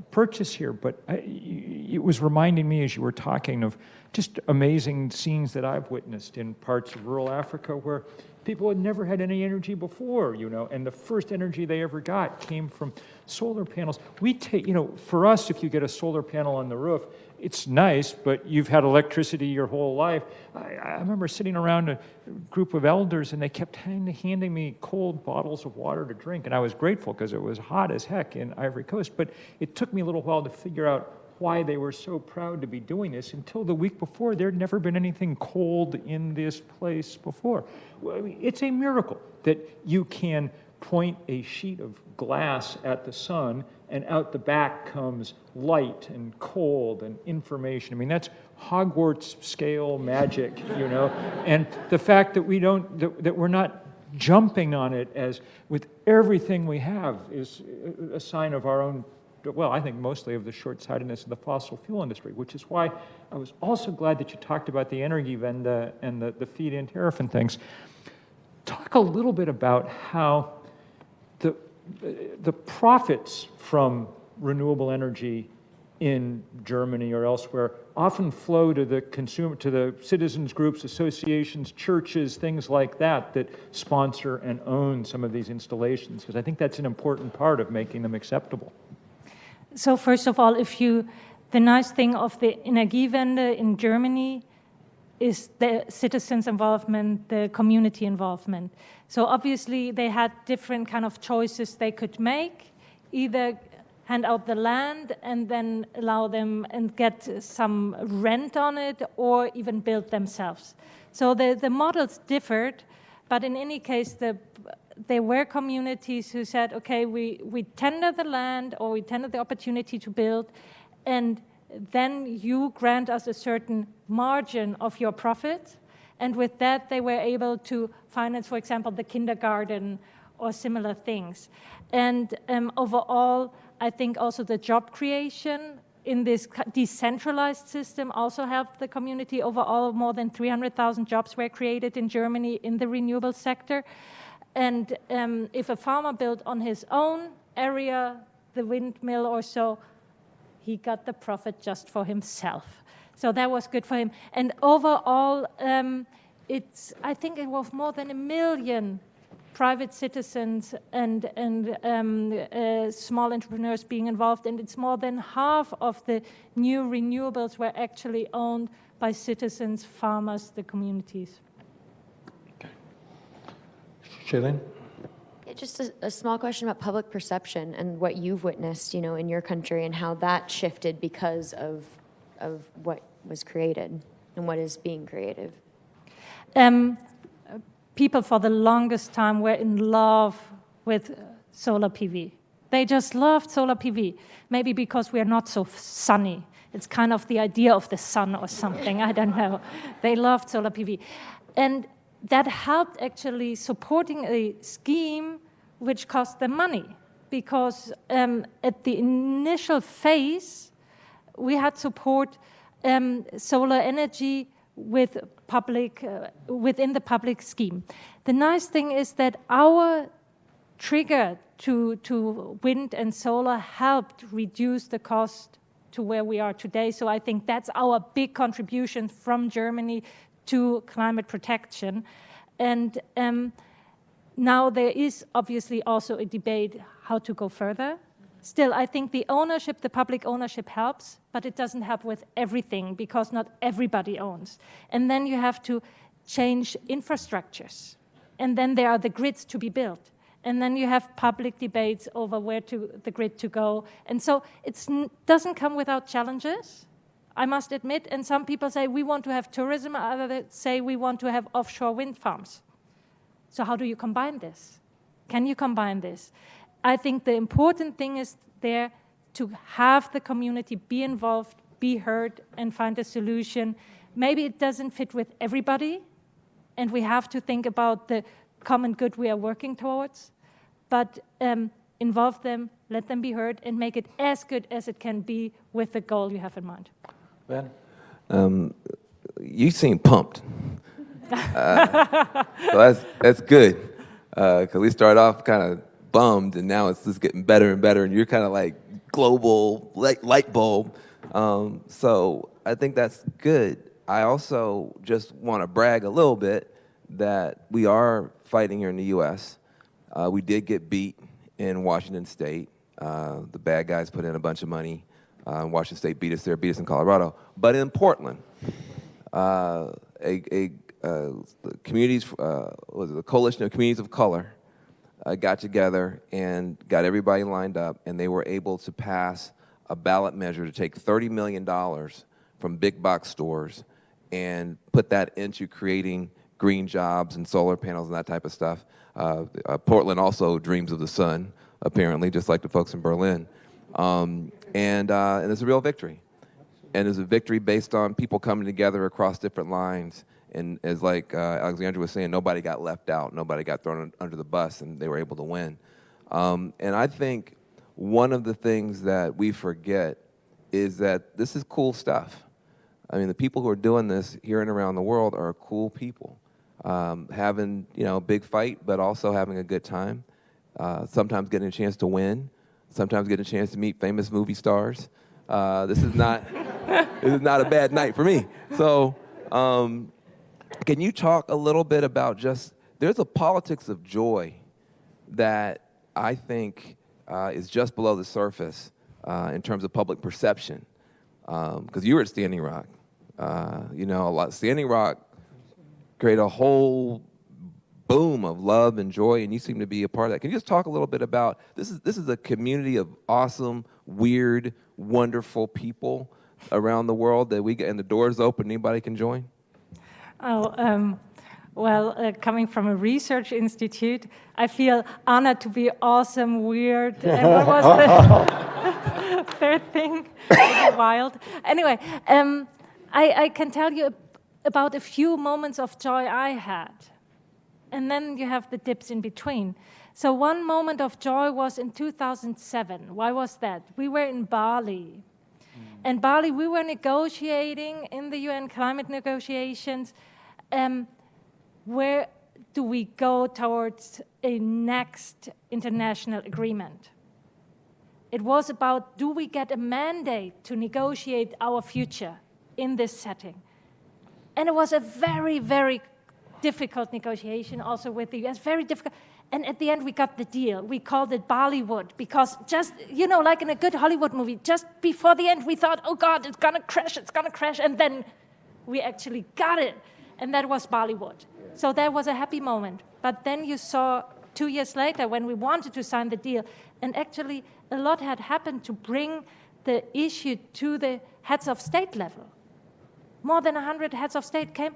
purchase here. But it was reminding me as you were talking of just amazing scenes that I've witnessed in parts of rural Africa where people had never had any energy before, and the first energy they ever got came from solar panels. We take, for us, if you get a solar panel on the roof, it's nice, but you've had electricity your whole life. I remember sitting around a group of elders, and they kept handing me cold bottles of water to drink, and I was grateful because it was hot as heck in Ivory Coast, but it took me a little while to figure out why they were so proud to be doing this. Until the week before, there'd never been anything cold in this place before. Well, I mean, it's a miracle that you can point a sheet of glass at the sun and out the back comes light and cold and information. I mean, that's Hogwarts scale magic, you know? And the fact that that we're not jumping on it as with everything we have is a sign of our own, well, I think mostly of the short-sightedness of the fossil fuel industry, which is why I was also glad that you talked about the Energiewende and the feed-in tariff and things. Talk a little bit about how the profits from renewable energy in Germany or elsewhere often flow to the consumer, to the citizens groups, associations, churches, things like that sponsor and own some of these installations, because I think that's an important part of making them acceptable. So first of all, the nice thing of the Energiewende in Germany is the citizens' involvement, the community involvement. So obviously they had different kind of choices they could make, either hand out the land and then allow them and get some rent on it, or even build themselves. So the models differed, but in any case, there were communities who said, okay, we tender the land or we tender the opportunity to build, and then you grant us a certain margin of your profit. And with that, they were able to finance, for example, the kindergarten or similar things. And overall, I think also the job creation in this decentralized system also helped the community. Overall, more than 300,000 jobs were created in Germany in the renewable sector. And if a farmer built on his own area, the windmill or so, he got the profit just for himself. So that was good for him. And overall, I think it was more than 1 million private citizens and small entrepreneurs being involved, and it's more than half of the new renewables were actually owned by citizens, farmers, the communities. Okay. Shailene? Just a small question about public perception and what you've witnessed, in your country, and how that shifted because of what was created and what is being created. People for the longest time were in love with solar PV. They just loved solar PV, maybe because we are not so sunny. It's kind of the idea of the sun or something, I don't know. They loved solar PV. And that helped actually supporting a scheme which cost them money, because at the initial phase, we had support solar energy with within the public scheme. The nice thing is that our trigger to wind and solar helped reduce the cost to where we are today. So I think that's our big contribution from Germany to climate protection. And now there is obviously also a debate how to go further. Still, I think the public ownership helps, but it doesn't help with everything because not everybody owns. And then you have to change infrastructures. And then there are the grids to be built. And then you have public debates over where the grid to go. And so it doesn't come without challenges, I must admit. And some people say we want to have tourism, others say we want to have offshore wind farms. So how do you combine this? Can you combine this? I think the important thing is there to have the community be involved, be heard, and find a solution. Maybe it doesn't fit with everybody, and we have to think about the common good we are working towards, but involve them, let them be heard, and make it as good as it can be with the goal you have in mind. Ben? You seem pumped. So that's good, because we started off kind of bummed, and now it's just getting better and better, and you're kind of like global light bulb. So I think that's good. I also just want to brag a little bit that we are fighting here in the U.S. We did get beat in Washington State. The bad guys put in a bunch of money. Washington State beat us there, beat us in Colorado. But in Portland, the Coalition of Communities of Color got together and got everybody lined up, and they were able to pass a ballot measure to take $30 million from big box stores and put that into creating green jobs and solar panels and that type of stuff. Portland also dreams of the sun, apparently, just like the folks in Berlin. And it's a real victory. And it's a victory based on people coming together across different lines. And as like Alexandria was saying, nobody got left out. Nobody got thrown under the bus, and they were able to win. And I think one of the things that we forget is that this is cool stuff. I mean, the people who are doing this here and around the world are cool people. Having, a big fight, but also having a good time. Sometimes getting a chance to win. Sometimes getting a chance to meet famous movie stars. This is not a bad night for me. So, can you talk a little bit about there's a politics of joy that I think is just below the surface in terms of public perception. Because you were at Standing Rock. Standing Rock created a whole boom of love and joy, and you seem to be a part of that. Can you just talk a little bit about this is a community of awesome, weird, wonderful people around the world that we get, and the door's open, anybody can join? Coming from a research institute, I feel honored to be awesome, weird, and what was the third thing? Wild. Anyway, I can tell you about a few moments of joy I had. And then you have the dips in between. So one moment of joy was in 2007. Why was that? We were in Bali. And Bali, we were negotiating in the UN climate negotiations. Where do we go towards a next international agreement? It was about, do we get a mandate to negotiate our future in this setting? And it was a very, very difficult negotiation also with the US, very difficult. And at the end, we got the deal. We called it Bollywood because just, like in a good Hollywood movie, just before the end, we thought, oh God, it's gonna crash. And then we actually got it. And that was Bollywood. So that was a happy moment. But then you saw 2 years later when we wanted to sign the deal, and actually a lot had happened to bring the issue to the heads of state level. More than 100 heads of state came,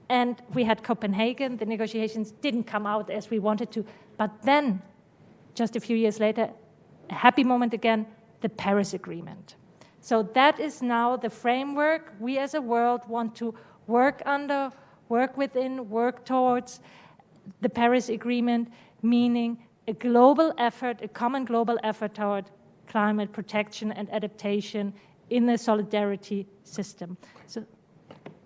and we had Copenhagen. The negotiations didn't come out as we wanted to. But then, just a few years later, a happy moment again, the Paris Agreement. So that is now the framework we as a world want to work under, work within, work towards. The Paris Agreement, meaning a global effort, a common global effort toward climate protection and adaptation in a solidarity system. So,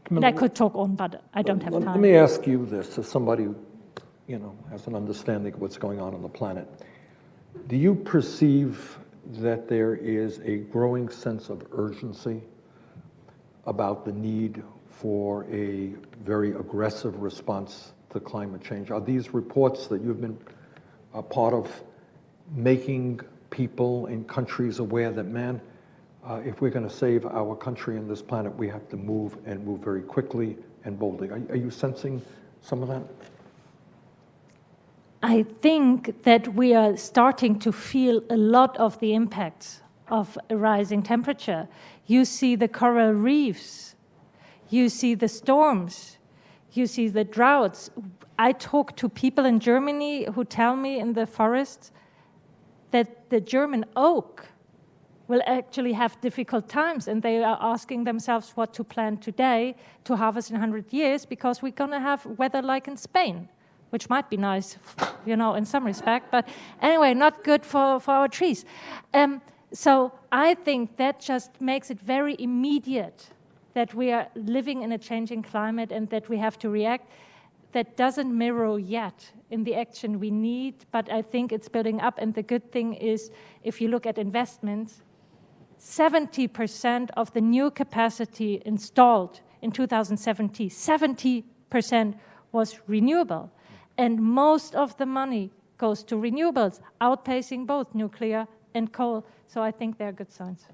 and I could talk on, but I don't have time. Let me ask you this, as somebody who, has an understanding of what's going on the planet. Do you perceive that there is a growing sense of urgency about the need for a very aggressive response to climate change? Are these reports that you've been a part of making people in countries aware that, man, if we're going to save our country and this planet, we have to move very quickly and boldly? Are you sensing some of that? I think that we are starting to feel a lot of the impacts of a rising temperature. You see the coral reefs, you see the storms, you see the droughts. I talk to people in Germany who tell me in the forests that the German oak will actually have difficult times, and they are asking themselves what to plant today to harvest in 100 years, because we're going to have weather like in Spain, which might be nice, in some respect, but anyway, not good for our trees. So I think that just makes it very immediate that we are living in a changing climate and that we have to react. That doesn't mirror yet in the action we need, but I think it's building up, and the good thing is, if you look at investments, 70% of the new capacity installed in 2017, 70% was renewable. And most of the money goes to renewables, outpacing both nuclear and coal. So I think they're good signs.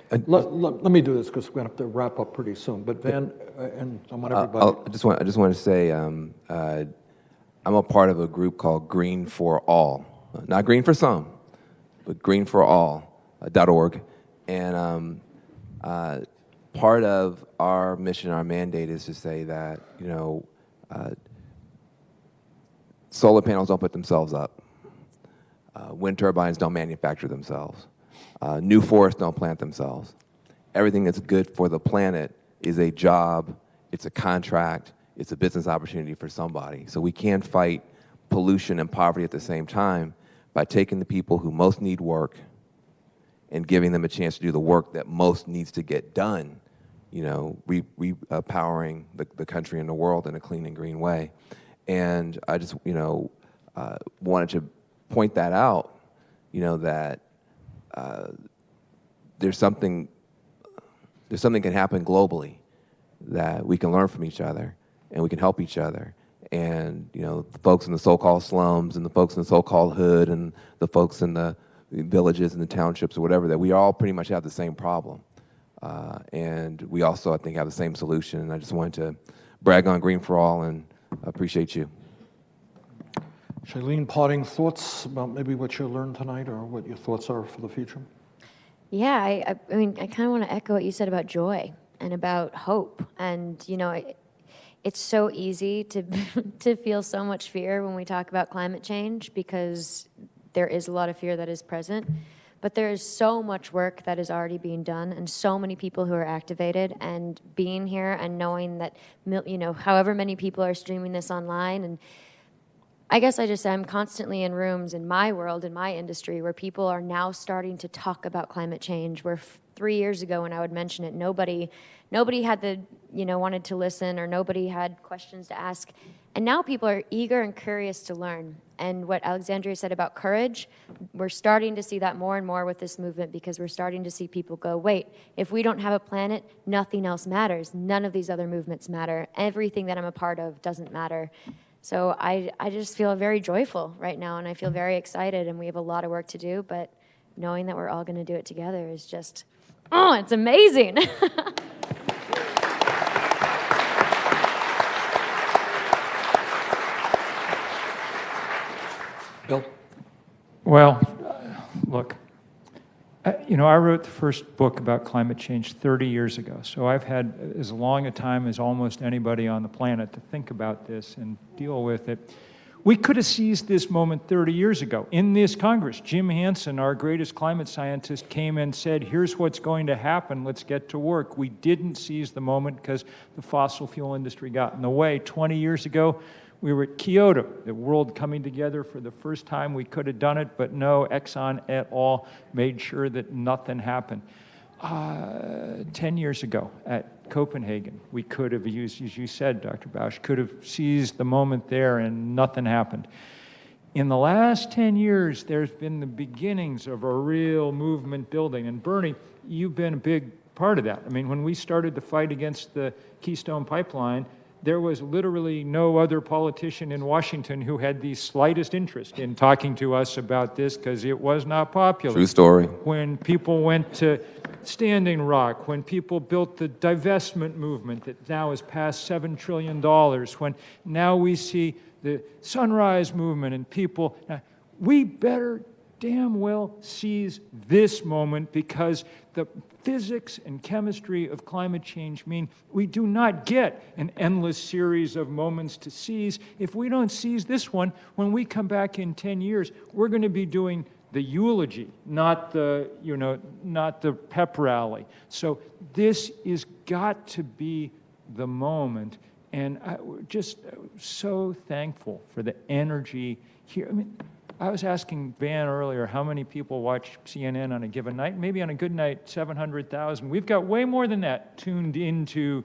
Let me do this, because we're going to have to wrap up pretty soon. But Van, and I want everybody... I just want to say I'm a part of a group called Green for All. Not green for some, but greenforall.org. And part of our mission, our mandate is to say that, solar panels don't put themselves up. Wind turbines don't manufacture themselves. New forests don't plant themselves. Everything that's good for the planet is a job, it's a contract, it's a business opportunity for somebody. So we can't fight pollution and poverty at the same time by taking the people who most need work and giving them a chance to do the work that most needs to get done, you know, repowering the country and the world in a clean and green way. And I just, you know, wanted to point that out, you know, that there's something can happen globally that we can learn from each other and we can help each other. And, you know, the folks in the so-called slums and the folks in the so-called hood and the folks in the villages and the townships or whatever, that we all pretty much have the same problem. And we also, I think, have the same solution. And I just wanted to brag on Green for All and appreciate you. Shailene, parting thoughts about maybe what you learned tonight or what your thoughts are for the future? Yeah, I mean, I kind of want to echo what you said about joy and about hope. And, you know, it's so easy to to feel so much fear when we talk about climate change because there is a lot of fear that is present. But there is so much work that is already being done and so many people who are activated, and being here and knowing that, you know, however many people are streaming this online. And I guess I just say I'm constantly in rooms in my world, in my industry, where people are now starting to talk about climate change, where 3 years ago when I would mention it, nobody had the, you know, wanted to listen, or nobody had questions to ask. And now people are eager and curious to learn. And what Alexandria said about courage, we're starting to see that more and more with this movement, because we're starting to see people go, wait, if we don't have a planet, nothing else matters. None of these other movements matter. Everything that I'm a part of doesn't matter. So I just feel very joyful right now, and I feel very excited, and we have a lot of work to do, but knowing that we're all going to do it together is just, oh, it's amazing. Bill? Well, look, you know, I wrote the first book about climate change 30 years ago, so I've had as long a time as almost anybody on the planet to think about this and deal with it. We could have seized this moment 30 years ago. In this Congress, Jim Hansen, our greatest climate scientist, came and said, here's what's going to happen, let's get to work. We didn't seize the moment because the fossil fuel industry got in the way. 20 years ago, we were at Kyoto, the world coming together for the first time. We could have done it, but no, Exxon et al. Made sure that nothing happened. 10 years ago at Copenhagen, we could have used, as you said, Dr. Bausch, could have seized the moment there and nothing happened. In the last 10 years, there's been the beginnings of a real movement building. And Bernie, you've been a big part of that. I mean, when we started the fight against the Keystone Pipeline, there was literally no other politician in Washington who had the slightest interest in talking to us about this because it was not popular. True story. When people went to Standing Rock, when people built the divestment movement that now has passed $7 trillion, when now we see the Sunrise movement and people, we better damn well seize this moment, because the physics and chemistry of climate change mean we do not get an endless series of moments to seize. If we don't seize this one, when we come back in 10 years, we're going to be doing the eulogy, not the, you know, not the pep rally. So this is got to be the moment, and we're just so thankful for the energy here. I mean, I was asking Van earlier how many people watch CNN on a given night. Maybe on a good night, 700,000. We've got way more than that tuned into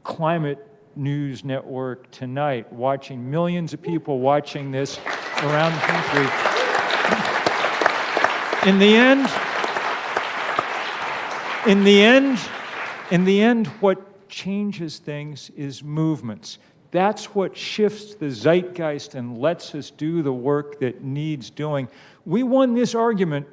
Climate News Network tonight, watching millions of people watching this around the country. In the end, what changes things is movements. That's what shifts the zeitgeist and lets us do the work that needs doing. We won this argument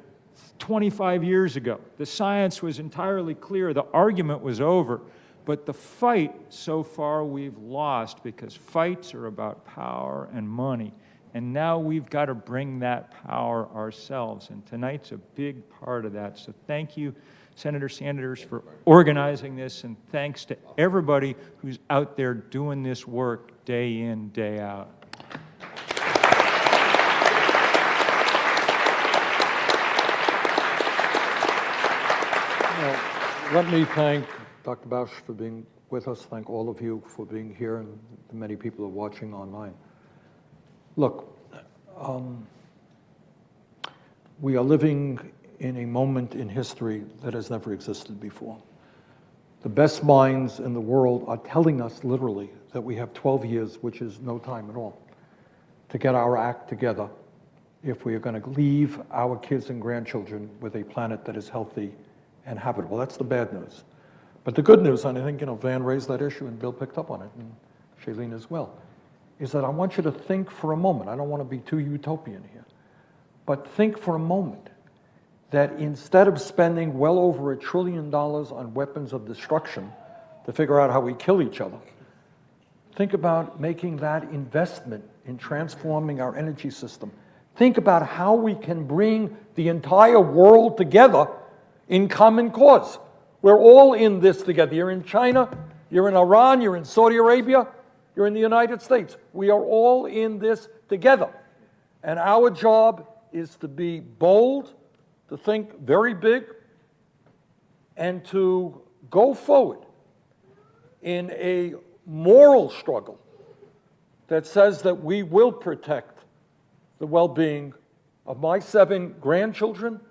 25 years ago. The science was entirely clear. The argument was over. But the fight, so far, we've lost, because fights are about power and money. And now we've got to bring that power ourselves. And tonight's a big part of that. So thank you, Senator Sanders, for organizing this, and thanks to everybody who's out there doing this work day in, day out. Well, let me thank Dr. Bausch for being with us, thank all of you for being here, and the many people who are watching online. Look, we are living in a moment in history that has never existed before. The best minds in the world are telling us literally that we have 12 years, which is no time at all, to get our act together if we are going to leave our kids and grandchildren with a planet that is healthy and habitable. That's the bad news. But the good news, and I think Van raised that issue and Bill picked up on it, and Shailene as well, is that I want you to think for a moment, I don't want to be too utopian here, but think for a moment that instead of spending well over $1 trillion on weapons of destruction to figure out how we kill each other, think about making that investment in transforming our energy system. Think about how we can bring the entire world together in common cause. We're all in this together. You're in China, you're in Iran, you're in Saudi Arabia, you're in the United States. We are all in this together. And our job is to be bold, to think very big, and to go forward in a moral struggle that says that we will protect the well-being of my 7 grandchildren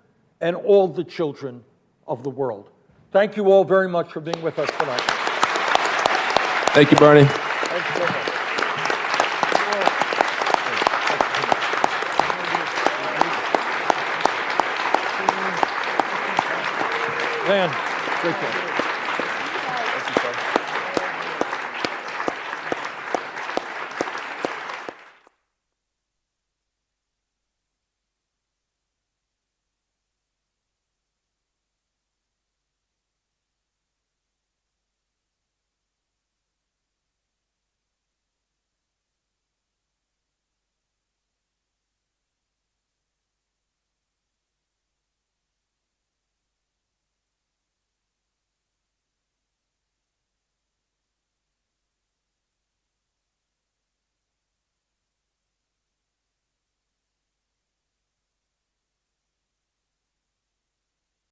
and all the children of the world. Thank you all very much for being with us tonight. Thank you, Bernie. Thank you very much. Van, take care.